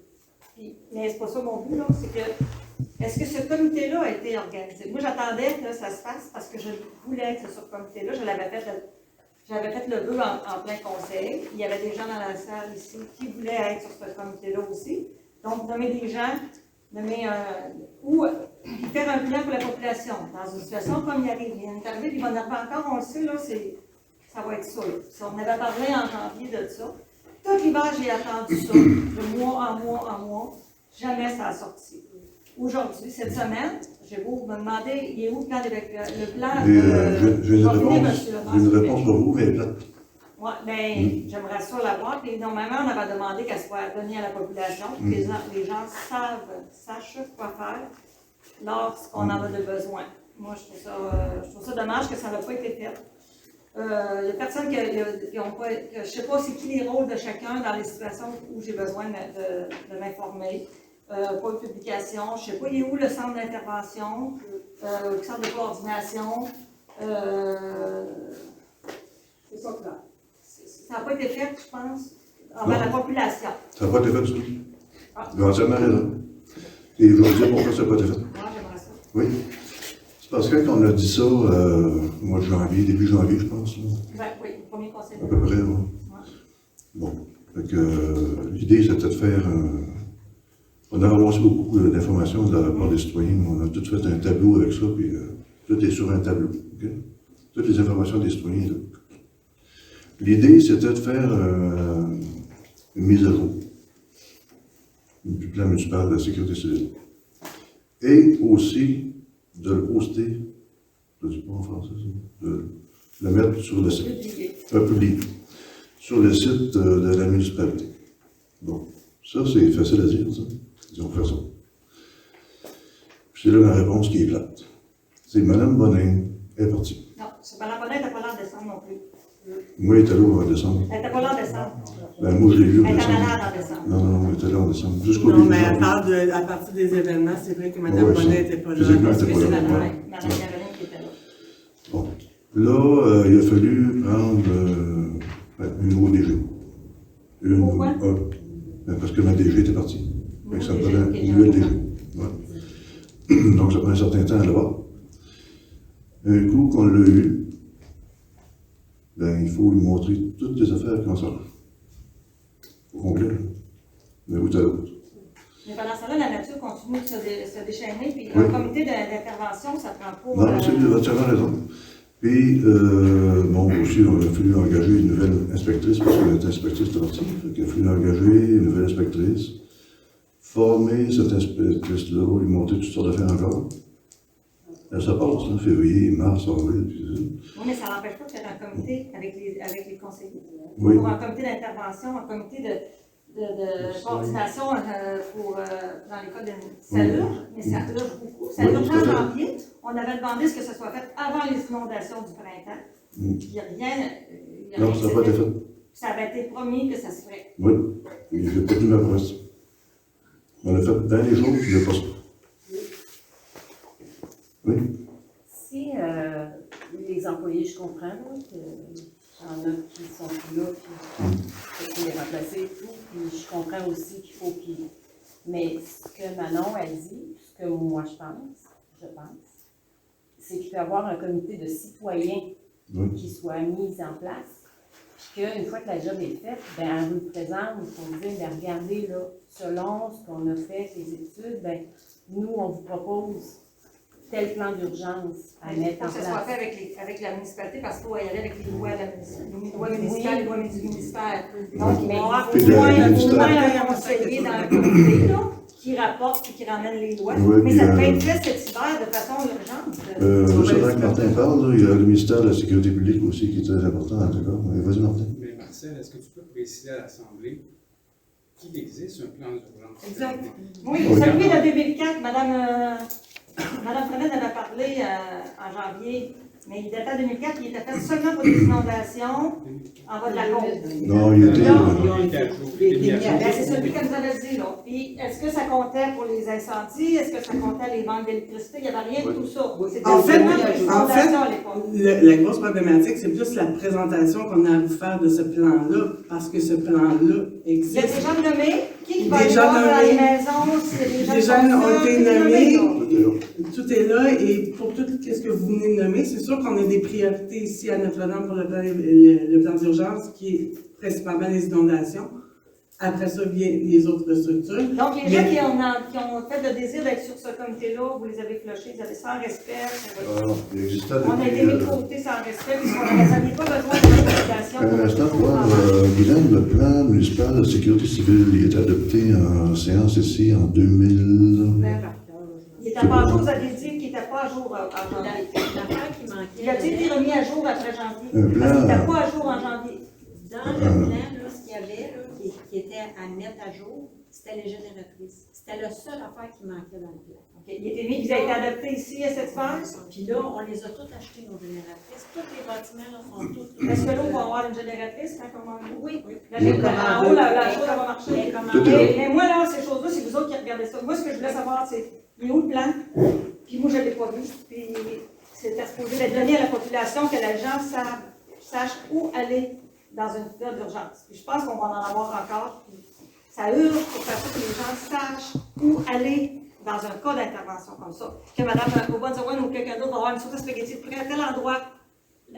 S6: Mais c'est pas ça mon but, là. C'est que, est-ce que ce comité-là a été organisé? Moi, j'attendais que ça se fasse parce que je voulais être sur ce comité-là. J'avais fait le vœu en plein conseil. Il y avait des gens dans la salle ici qui voulaient être sur ce comité-là aussi. Donc, nommer des gens, ou faire un plan pour la population. Dans une situation comme il arrive, il est arrivé, puis il va en avoir encore, on le sait, là, ça va être ça. Là. On avait parlé en janvier de ça. Tout l'hiver, j'ai attendu ça, de mois en mois en mois. Jamais ça a sorti. Aujourd'hui, cette semaine, j'ai beau me demander, il est où le plan
S1: J'ai une réponse pour vous, mais plate.
S6: Oui, bien, j'aimerais ça l'avoir. Puis normalement, on avait demandé qu'elle soit donnée à la population, pour que les gens sachent quoi faire lorsqu'on en a de besoin. Moi, je trouve ça dommage que ça n'a pas été fait. Il y a personne qui ont pas, je ne sais pas c'est qui les rôles de chacun dans les situations où j'ai besoin de m'informer. Pas de publication, je ne sais pas, il est où le centre d'intervention, le centre de coordination.
S7: C'est pas clair.
S6: Ça n'a pas été fait, je pense, envers la population.
S1: Ça n'a pas été fait du tout.
S6: Ah.
S1: Vous avez entièrement raison. Et je vais vous dire pourquoi ça n'a pas été fait.
S6: Moi, j'aimerais ça.
S1: Oui. C'est parce que quand on a dit ça, au mois de janvier, début janvier, je pense, là,
S6: Ben, oui, le premier conseil.
S1: à peu près, oui. Bon. Fait que l'idée, c'était de faire on a ramassé beaucoup d'informations de la part des citoyens. On a tout fait un tableau avec ça, puis tout est sur un tableau. Okay? Toutes les informations des citoyens. Là. L'idée, c'était de faire une mise à jour du plan municipal de la sécurité civile. Et aussi de le poster, je ne dis pas en français, ça, de le mettre sur le site, publié, sur le site de la municipalité. Bon, ça c'est facile à dire, ça. Ils ont fait ça. C'est là ma réponse qui est plate. C'est Mme Bonin est partie.
S6: Non, Mme Bonin n'était pas là en décembre non plus.
S1: Moi, elle était là en décembre.
S6: Elle n'était pas là en décembre.
S1: Ben, moi, je l'ai vu en
S6: Elle était
S1: décembre.
S6: malade en décembre.
S1: Non, elle était là en décembre. Jusqu'au
S2: Non,
S1: début
S2: mais
S1: janvier.
S2: à partir des événements, c'est vrai que Mme
S1: Ouais,
S2: Bonnet
S1: ça.
S2: n'était pas là.
S1: Physiquement, elle
S6: Parce que
S1: était
S6: c'est
S1: pas là.
S6: Mme
S1: Ouais.
S6: Caroline qui était là.
S1: Bon. Là, il a fallu prendre une nouveau DG.
S6: Pourquoi?
S1: Parce que ma DG était partie. Fait que ça me
S6: DG,
S1: prenait
S6: ok,
S1: une nouvelle
S6: j'ai
S1: DG. Ouais. Donc, ça prend un certain temps à l'avoir. Un coup qu'on l'a eu, ben, il faut lui montrer toutes les affaires qui en sortent. Au complet. Mais bout à l'autre.
S6: Mais pendant ce temps-là, la nature continue de se déchaîner, puis
S1: Oui.
S6: un comité d'intervention, ça prend pas.
S1: Non, c'est vous avez entièrement raison. Puis, bon, aussi, on a fallu engager une nouvelle inspectrice, parce que notre inspectrice était partie. Il a fallu engager une nouvelle inspectrice, former cette inspectrice-là, lui montrer toutes sortes d'affaires encore. Là, ça passe, hein, février, mars, avril, puis ça.
S6: Oui, mais ça n'empêche pas de faire un comité avec les conseillers.
S1: Oui.
S6: Pour un comité d'intervention, un comité de coordination dans les cas de. Ça urge, mais ça urge beaucoup. Ça
S1: Oui,
S6: urge
S1: tout à
S6: en
S1: fait.
S6: janvier. On avait demandé que ce soit fait avant les inondations du printemps.
S1: Mm.
S6: Il n'y a rien.
S1: Non, ça n'a pas été fait.
S6: Ça avait été promis que ça se ferait.
S1: Oui. Et j'ai pas tenu ma promesse. On a fait bien les choses, puis il n'y a pas ça. Oui.
S9: Si les employés, je comprends, là, qu'il y en a qui sont plus là, puis qu'il faut les remplacer et tout, puis je comprends aussi qu'il faut qu'ils... Mais ce que Manon a dit, ce que moi je pense, c'est qu'il peut y avoir un comité de citoyens
S1: Oui.
S9: qui soit mis en place, puis qu'une fois que la job est faite, ben, on vous le présente pour vous dire, ben, regardez, là, selon ce qu'on a fait, les études, ben, nous, on vous propose tel plan d'urgence à
S6: Il
S9: mettre
S6: faut
S9: en
S6: que ce soit
S9: place.
S6: fait avec la municipalité parce qu'il faut y aller avec les lois, les lois municipales,
S9: Oui.
S6: les lois du ministère.
S1: Oui.
S6: Donc, il va y avoir
S1: Puis
S6: au
S1: le
S6: moins
S1: ministère.
S6: un conseiller dans le comité là, qui rapporte et qui ramène les lois.
S1: Oui,
S6: Mais
S1: puis,
S6: ça peut être fait cet hiver de façon urgente.
S1: Juste avant que Martin parle, là, il y a le ministère de la Sécurité publique aussi qui est très important, d'accord? Vas-y, Martin.
S10: Mais Marcel, est-ce que tu peux préciser à l'Assemblée qu'il existe un plan d'urgence?
S6: Exact. Oui,
S1: Oui.
S6: celui de 2004, Madame Frenette avait parlé en janvier, mais il datait de 2004, il était fait seulement pour des inondations en bas de la côte.
S1: Non, il était.
S6: Ben, c'est celui que vous avez dit, là. Puis, est-ce que ça comptait pour les incendies? Est-ce que ça comptait les manques d'électricité? Il n'y avait rien de tout ça. C'était
S2: En fait,
S6: seulement des inondations à l'époque.
S2: La grosse problématique, c'est plus la présentation qu'on a à vous faire de ce plan-là, parce que ce plan-là
S6: Il y a
S2: existe.
S6: des gens nommés. Qui va
S2: Des
S6: aller
S2: gens
S6: voir dans les
S2: nommés.
S6: maisons? S'il y a des gens
S2: Des
S6: qui
S2: gens
S6: font
S2: ont
S6: ça,
S2: été
S6: tout est
S2: nommés.
S6: là.
S2: Tout est là, et pour tout ce que vous venez de nommer, c'est sûr qu'on a des priorités ici à Notre-Dame pour le plan d'urgence, qui est principalement les inondations. Après ça, viennent les autres structures.
S6: Donc, les gens qui ont fait le désir d'être sur ce comité-là, vous les avez flushés, vous avez sans respect.
S1: Il existait
S6: On a été
S1: depuis.
S6: mis de côté sans respect, puisqu'on n'avait pas besoin de notification.
S1: Un instant, pour voir, Guylaine, le plan municipal de sécurité civile, il est adopté en séance ici en 2000.
S6: Il n'était pas à jour, vous avez dit qu'il n'était pas à jour en janvier.
S8: L'affaire qui manquait.
S6: Il a-t-il été remis à jour après janvier?
S1: Un plan.
S6: Parce qu'il n'était pas à jour en janvier.
S8: Dans le plan, là, ce qu'il y avait, là, qui était à mettre à jour, c'était
S11: c'était les génératrices. C'était la seule affaire qui manquait dans le plan.
S6: OK. Il était mis, puis il a été adopté ici à cette phase.
S11: Puis là, on les a toutes achetées, nos génératrices. Tous les bâtiments là, sont tous...
S6: Est-ce que là, on va avoir une génératrice quand on va
S11: Oui.
S6: en haut, la chose, elle va marcher.
S1: Tout est là.
S6: Mais moi, là, ces choses-là, c'est vous autres qui regardez ça. Moi, ce que je voulais savoir, c'est, il est où le plan? Puis moi, je ne l'ai pas vu. Puis c'était supposé être donné à la population, que les gens sachent où aller dans une période d'urgence. Puis je pense qu'on va en avoir encore. Puis ça hurle pour faire ça que les gens sachent où aller dans un cas d'intervention comme ça. Que Mme Aubonne-Zawan ou quelqu'un d'autre va avoir une sauce à spaghetti près à tel endroit,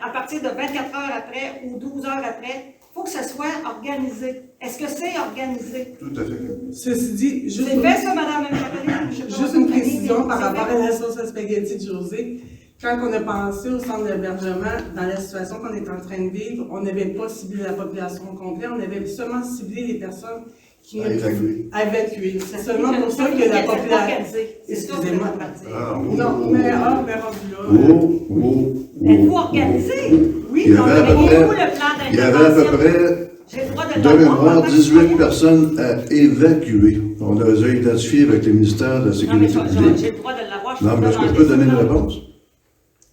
S6: à partir de 24 heures après ou 12 heures après, il faut que ce soit organisé. Est-ce que c'est organisé?
S1: Tout à fait.
S2: Ceci dit, juste,
S6: C'est fait ça, Mme Caroline?
S2: juste une précision par rapport à la sauce à spaghetti de José. Quand on a pensé au centre d'hébergement, dans la situation qu'on est en train de vivre, on n'avait pas ciblé la population complète, on avait seulement ciblé les personnes qui
S1: À évacuer.
S2: à évacuer. C'est seulement pour ça que la population... Excusez-moi. Non, mais rendu là...
S6: Êtes-vous organisé? Oui,
S1: Il y
S6: on
S1: avait à
S6: avait
S1: peu
S6: où
S1: près-
S6: le plan
S1: Il y avait à peu
S6: d'intervention?
S1: près,
S6: J'ai le droit de
S1: de
S6: l'avoir.
S1: mémoire, 18 personnes à évacuer. On a déjà identifié avec le ministère de la
S6: Non, mais
S1: Sécurité
S6: j'ai
S1: publique.
S6: le droit de l'avoir.
S1: Non, mais est-ce que je peux donner une réponse?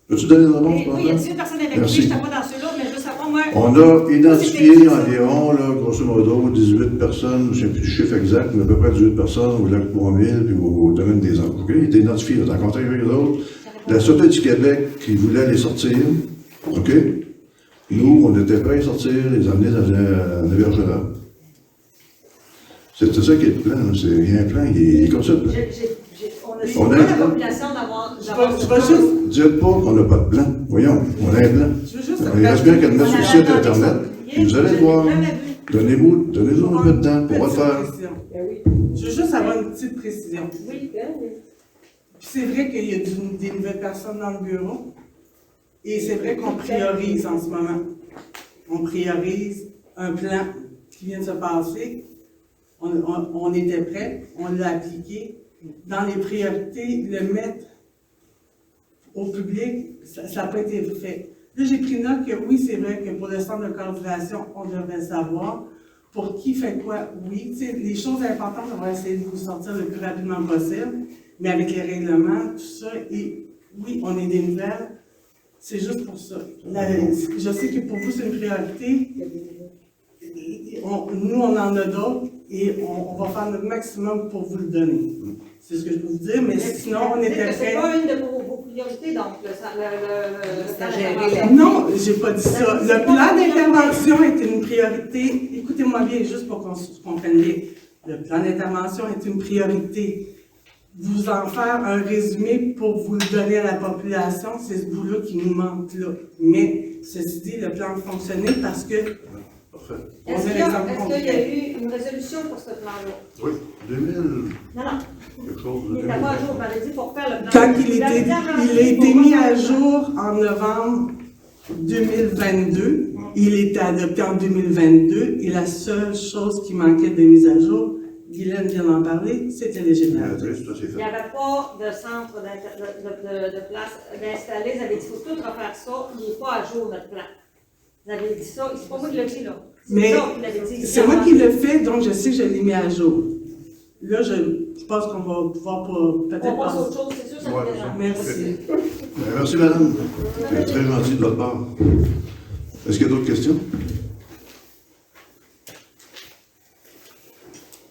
S1: Peux-tu donner une réponse,
S6: Oui, il y a
S1: Quentin?
S6: 18 personnes évacuées,
S1: Merci.
S6: je n'étais pas dans ceux-là, mais je veux savoir, moi...
S1: On a identifié environ, là, grosso modo, 18 personnes, je ne sais plus du chiffre exact, mais à peu près 18 personnes au lac Boisville puis au domaine des Anges. OK? Ils étaient identifiés, dans le contact avec les autres. La Sûreté du Québec qui voulait les sortir, OK? Nous, on était prêts à sortir, les amener dans un hébergement. C'est ça qui est le plan, là. Il y a un plan, il est comme ça. Le plan.
S6: On a la population d'avoir...
S2: Je vais juste...
S1: Dites pas qu'on n'a pas de plan. Voyons, on a un plan.
S2: Je veux juste...
S1: Il reste bien qu'elle le mette sur le site Internet. Puis vous allez voir. Donnez-nous un peu de temps pour le faire.
S2: Je veux juste avoir une petite précision.
S7: Oui,
S2: Puis c'est vrai qu'il y a des nouvelles personnes dans le bureau. Et c'est vrai qu'on priorise en ce moment. On priorise un plan qui vient de se passer. On était prêt, on l'a appliqué. Dans les priorités, le mettre au public, ça n'a pas été fait. Là, j'ai pris note que oui, c'est vrai que pour le centre de coordination, on devrait savoir. Pour qui fait quoi, oui. Tu sais, les choses importantes, on va essayer de vous sortir le plus rapidement possible, mais avec les règlements, tout ça, et oui, on est des nouvelles, c'est juste pour ça. Je sais que pour vous, c'est une priorité. Nous, on en a d'autres, et on va faire notre maximum pour vous le donner. C'est ce que je peux vous dire, mais sinon, on était prêts.
S6: C'est pas une de vos priorités, donc, le
S2: Non, j'ai pas dit ça. Le plan d'intervention est une priorité. Écoutez-moi bien, juste pour qu'on se comprenne bien. Le plan d'intervention est une priorité. Vous en faire un résumé pour vous le donner à la population, c'est ce bout-là qui nous manque là. Mais, ceci dit, le plan a fonctionné parce que...
S1: Parfait.
S6: Est-ce qu'il y a eu une résolution pour ce plan-là?
S1: Oui, 2000...
S6: Non, non.
S1: Quelque chose
S6: Il
S1: de
S6: n'était pas à jour, on m'avait dit pour faire le plan.
S2: Quand il a été mis à jour en novembre 2022, il était adopté en 2022, et la seule chose qui manquait de mise à jour, Guylaine vient d'en parler, c'était les générateurs.
S6: Il n'y avait pas de centre de place d'installer. Vous avez dit qu'il faut tout refaire ça. Il n'est pas à jour, notre plan. Vous avez dit ça. C'est pas moi qui l'ai dit, là.
S2: Mais c'est moi qui le fais, donc je sais que je l'ai mis à jour. Là, je pense qu'on va pouvoir peut-être
S6: on passe à
S2: passer.
S6: autre chose, c'est sûr, ça
S1: Ouais,
S6: nous dérange.
S2: Merci.
S1: Merci, madame. C'est très gentil de votre part. Est-ce qu'il y a d'autres questions?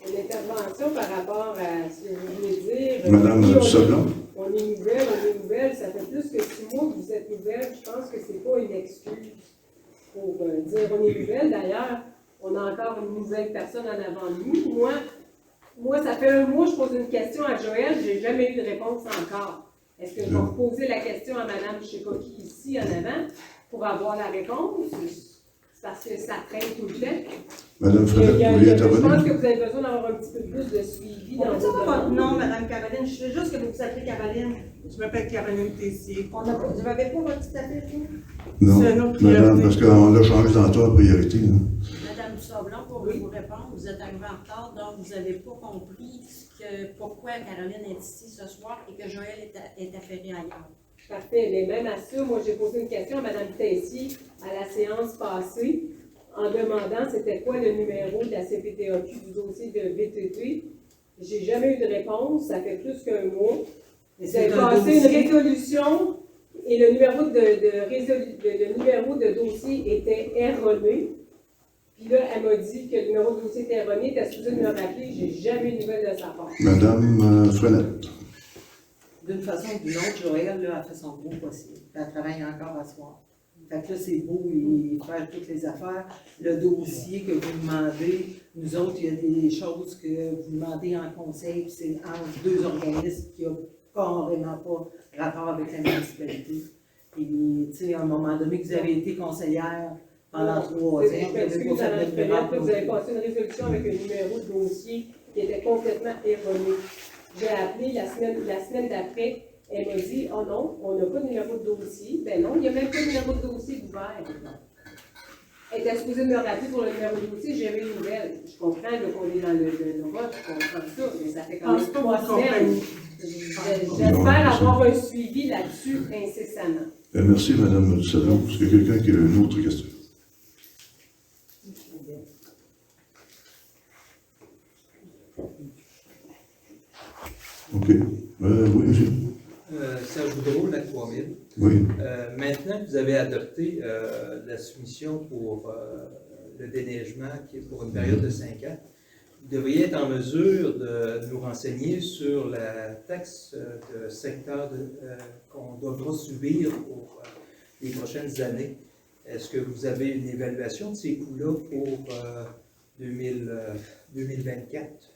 S7: L'intervention par rapport à ce que vous voulez dire.
S1: Madame Sablon.
S7: On est nouvelle, ça fait plus que 6 mois que vous êtes nouvelle. Je pense que c'est pas une excuse pour dire on est nouvelle. D'ailleurs, on a encore une nouvelle personne en avant de nous. Moi, ça fait 1 mois que je pose une question à Joël, j'ai jamais eu de réponse encore. Est-ce que je vais reposer la question à Mme Chekoki ici en avant pour avoir la réponse? C'est parce que ça traîne tout le temps.
S1: Madame Fredette, vous voulez
S7: Je
S1: intervenir?
S7: pense que vous avez besoin d'avoir un petit peu plus de suivi dans
S6: Ça
S7: vos
S6: va votre
S7: demandes.
S6: nom, Mme Caroline. Je veux juste que vous vous appelez Caroline.
S2: Je m'appelle Caroline Tessier.
S6: Vous n'avez pas votre petit appel, vous?
S1: Non,
S2: C'est notre
S1: madame,
S2: priorité.
S1: parce qu'on l'a changé tantôt en priorité. Là.
S11: Madame Sablon, pour vous répondre, vous êtes arrivée en retard, donc vous n'avez pas compris pourquoi Caroline est ici ce soir et que Joël est affairé ailleurs.
S7: Parfait. Mais même à ça, moi, j'ai posé une question à Mme Tessier à la séance passée en demandant c'était quoi le numéro de la CPTAQ du dossier de VTT. J'ai jamais eu de réponse, ça fait plus qu'un mois. J'ai passé une résolution et le numéro de dossier était erroné. Puis là, elle m'a dit que le numéro de dossier était erroné, elle était supposée me le rappeler, j'ai jamais eu de nouvelles de sa part.
S1: Madame Frenette.
S8: D'une façon ou d'une autre, Joël là, a fait son gros possible. Elle travaille encore à soir. Fait que là, c'est beau, il fait toutes les affaires. Le dossier que vous demandez, nous autres, il y a des choses que vous demandez en conseil, puis c'est entre deux organismes qui n'ont carrément pas rapport avec la municipalité. Puis, tu sais, à un moment donné, que vous avez été conseillère pendant 3 ans, vous avez pas fait de demande.
S7: Vous avez passé une résolution avec un numéro de dossier qui était complètement erroné. J'ai appelé la semaine d'après. Elle m'a dit, oh non, on n'a pas de numéro de dossier. Ben non, il n'y a même pas de numéro de dossier ouvert. Elle était supposée me rappeler pour le numéro de dossier, j'ai eu une nouvelle. Je comprends qu'on est dans le vote, je comprends ça, mais ça fait quand même 3 semaines. J'espère avoir un suivi là-dessus incessamment.
S1: Merci, Madame Salon. Est-ce qu'il y a quelqu'un qui a une autre question? OK. Oui, monsieur.
S12: Serge Boudreau, la 3000.
S1: Oui.
S12: Maintenant que vous avez adopté la soumission pour le déneigement qui est pour une période de 5 ans, vous devriez être en mesure de nous renseigner sur la taxe de secteur qu'on devra subir pour les prochaines années. Est-ce que vous avez une évaluation de ces coûts-là pour 2024?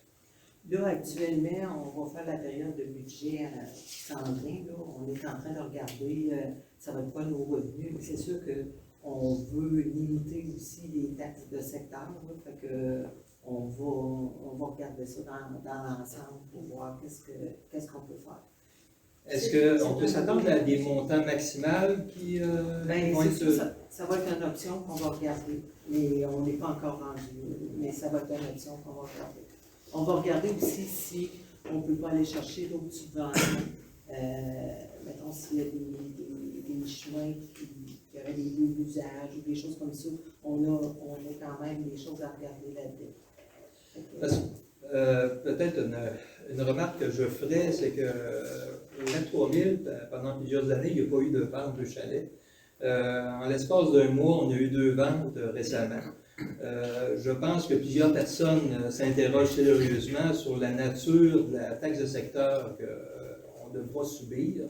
S8: Là, actuellement, on va faire la période de budget qui s'en vient. Là. On est en train de regarder ça va être quoi nos revenus. C'est sûr qu'on veut limiter aussi les taxes de secteur. Là. Fait que on va regarder ça dans l'ensemble pour voir qu'est-ce qu'on peut faire.
S12: Est-ce qu'on peut s'attendre à des montants maximaux qui vont être...
S8: Sûr, ça va être une option qu'on va regarder. Mais on n'est pas encore rendu. Mais ça va être une option qu'on va regarder. On va regarder aussi si on ne peut pas aller chercher d'autres subventions. Mettons, s'il y a des chemins qui auraient des lieux d'usage ou des choses comme ça, on a quand même des choses à regarder là-dedans.
S12: Peut-être une remarque que je ferais, c'est que au 3000, pendant plusieurs années, il n'y a pas eu de vente de chalet. En l'espace d'un mois, on a eu 2 ventes récemment. Je pense que plusieurs personnes s'interrogent sérieusement sur la nature de la taxe de secteur qu'on devra subir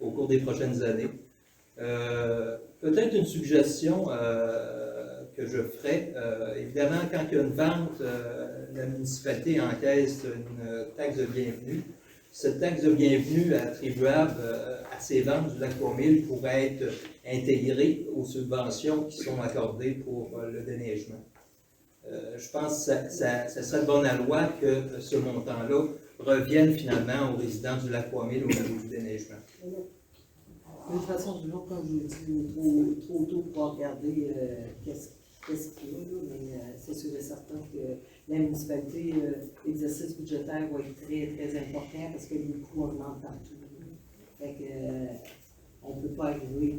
S12: au cours des prochaines années. Peut-être une suggestion que je ferai. Évidemment, quand il y a une vente, la municipalité encaisse une taxe de bienvenue. Cette taxe de bienvenue attribuable à ces ventes du lac 3000 pourrait être intégrée aux subventions qui sont accordées pour le déneigement. Je pense que ça serait de bonne loi que ce montant-là revienne finalement aux résidents du lac 3000 au niveau du déneigement.
S8: De toute façon, toujours, comme je vous dis, trop tôt pour regarder qu'est-ce qu'il y a, là, mais c'est sûr et certain que la municipalité, l'exercice budgétaire va être très, très important parce que les coûts augmentent partout. Fait que, on ne peut pas arriver et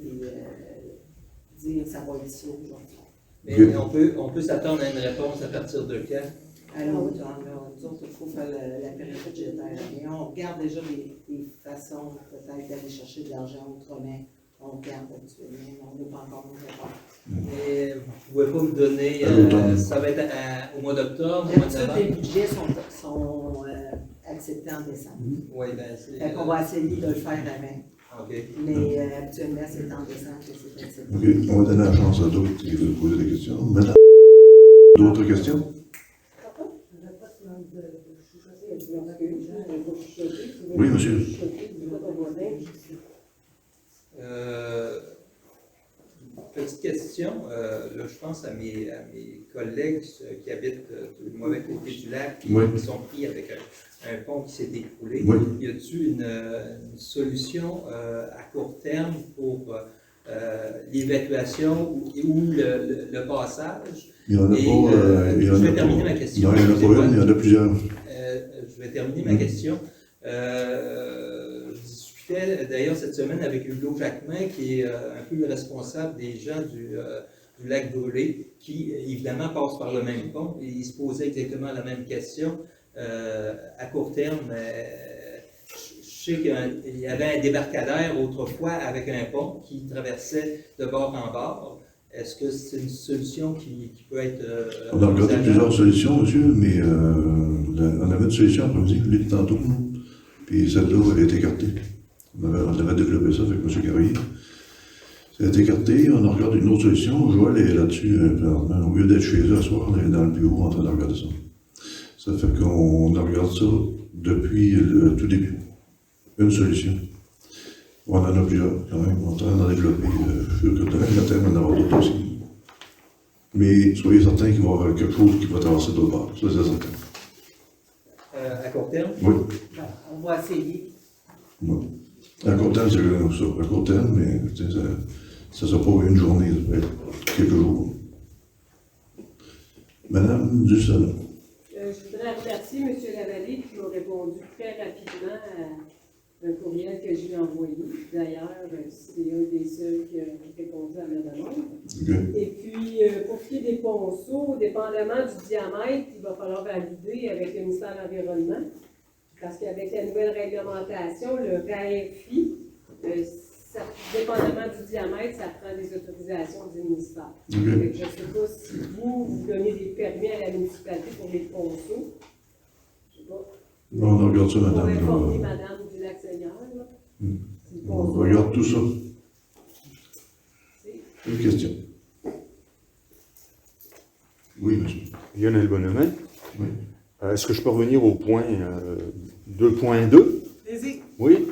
S8: dire que ça va être ça aujourd'hui.
S12: Mais on peut s'attendre à une réponse à partir de quand?
S8: À l'automne, nous autres, il faut faire la période budgétaire. Mais on regarde déjà des façons peut-être d'aller chercher de l'argent autrement. On regarde actuellement, mais on n'a pas encore nos réponses.
S12: Et vous ne pouvez pas me donner, ça va être au mois d'octobre, au mois de novembre?
S8: Les budgets sont acceptés en décembre.
S12: Oui, ben c'est...
S8: Fait qu'on va essayer de le faire avant.
S12: OK.
S8: Mais actuellement, c'est en décembre que c'est accepté.
S1: OK. On va donner la chance à d'autres qui veulent poser des questions. Madame, d'autres questions? Oui, monsieur.
S12: Petite question, là je pense à mes collègues qui habitent du mauvais côté du lac, qui sont pris avec un pont qui s'est écroulé.
S1: Oui.
S12: Y a-t-il une solution à court terme pour l'évacuation ou le passage?
S1: Il y en a pas.
S12: Je vais terminer ma question.
S1: Non, il n'y en a pas une, il y en a plusieurs.
S12: Je vais terminer ma question. Je discutais d'ailleurs cette semaine avec Hugo Jacquemin, qui est un peu le responsable des gens du lac brûlé, qui évidemment passe par le même pont. Et il se posait exactement la même question. À court terme, je sais qu'il y avait un débarcadère autrefois avec un pont qui traversait de bord en bord. Est-ce que c'est une solution qui peut être...
S1: On a regardé plusieurs solutions, monsieur, mais on avait une solution, comme dit, lui, tantôt. Puis celle-là, elle a été écartée. On avait développé ça avec M. Carrier. Ça a été écarté, on a regardé une autre solution. Joël est là-dessus, présentement. Au lieu d'être chez eux à soir, on est dans le bureau en train de regarder ça. Ça fait qu'on regarde ça depuis le tout début. Une solution. On en a plusieurs, quand même. On est en train d'en développer. Je suis sûr que demain matin, on va en avoir d'autres aussi. Mais soyez certains qu'il va y avoir quelque chose qui va traverser d'autre part. Ça, c'est certain.
S12: À court terme?
S1: Oui.
S8: Ben, on va essayer.
S1: Oui. À court terme, c'est comme ça. À court terme, mais ça ne sera pas une journée, ça peut être quelques jours. Madame Dussalon.
S7: Je voudrais remercier M. Lavallée qui m'a répondu très rapidement à un courriel que je lui ai envoyé. D'ailleurs, c'est un des seuls qui a répondu à ma demande.
S1: Okay.
S7: Et puis, pour ce qui est des ponceaux, dépendamment du diamètre, il va falloir valider avec le ministère de l'Environnement. Parce qu'avec la nouvelle réglementation, le RAFI, dépendamment du diamètre, ça prend des autorisations du ministère.
S1: Okay.
S7: Je ne sais pas si vous donnez des permis à la municipalité pour les ponceaux. Je ne sais pas.
S1: On regarde ça, madame.
S7: Pour informer madame du Lac-Seigneur.
S1: On regarde tout ça. Une question. Oui, monsieur.
S5: Lionel Bonhomet.
S1: Oui.
S5: Est-ce que je peux revenir au point 2.2?
S2: Allez-y.
S5: Oui.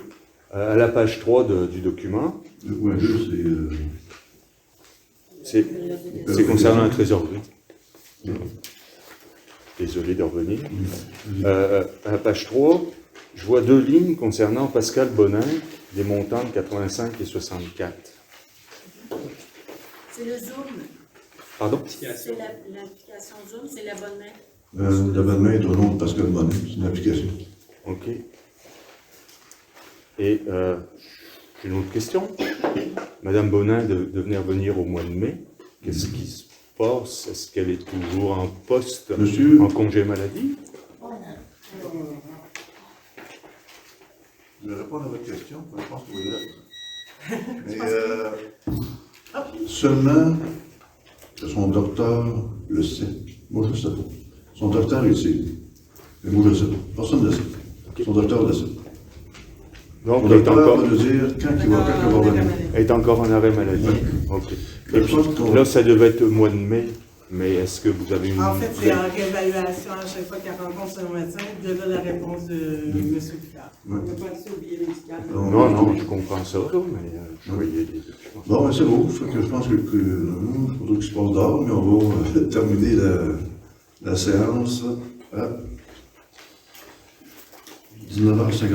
S5: À la page 3 du document.
S1: Le point 2,
S5: c'est concernant la trésorerie. Désolé de revenir. À la page 3, je vois 2 lignes concernant Pascal Bonin, des montants de 85 et 64.
S11: C'est le Zoom.
S5: Pardon?
S11: C'est l'application Zoom, c'est l'abonnement.
S1: L'abonnement est au nom de Pascal Bonin, c'est une application.
S5: OK. Et j'ai une autre question. Madame Bonin devait venir au mois de mai. Qu'est-ce qui se passe? Est-ce qu'elle est toujours en poste,
S1: Monsieur?
S5: en congé maladie?
S1: Je vais répondre à votre question, je pense que vous êtes. Mais seulement que son docteur le sait. Moi, je ne sais pas. Son docteur, il sait. Mais moi, je ne sais pas. Personne ne le sait. Okay. Son docteur le sait.
S5: Donc,
S1: son docteur va nous dire quand il va revenir.
S5: Elle est encore en arrêt maladie. Oui. OK. Et puis, là, ça devait être au mois de mai. Mais est-ce que vous avez une...
S2: En fait, c'est en réévaluation à chaque fois qu'elle rencontre son médecin, de là la réponse de M. Picard.
S11: On ne peut pas laisser oublier le médical.
S5: Non, je comprends ça, là, mais je voyais des...
S1: Bon, mais c'est beau. Je pense que il faudrait qu'il se passe d'or, mais on va terminer la séance à 19h59.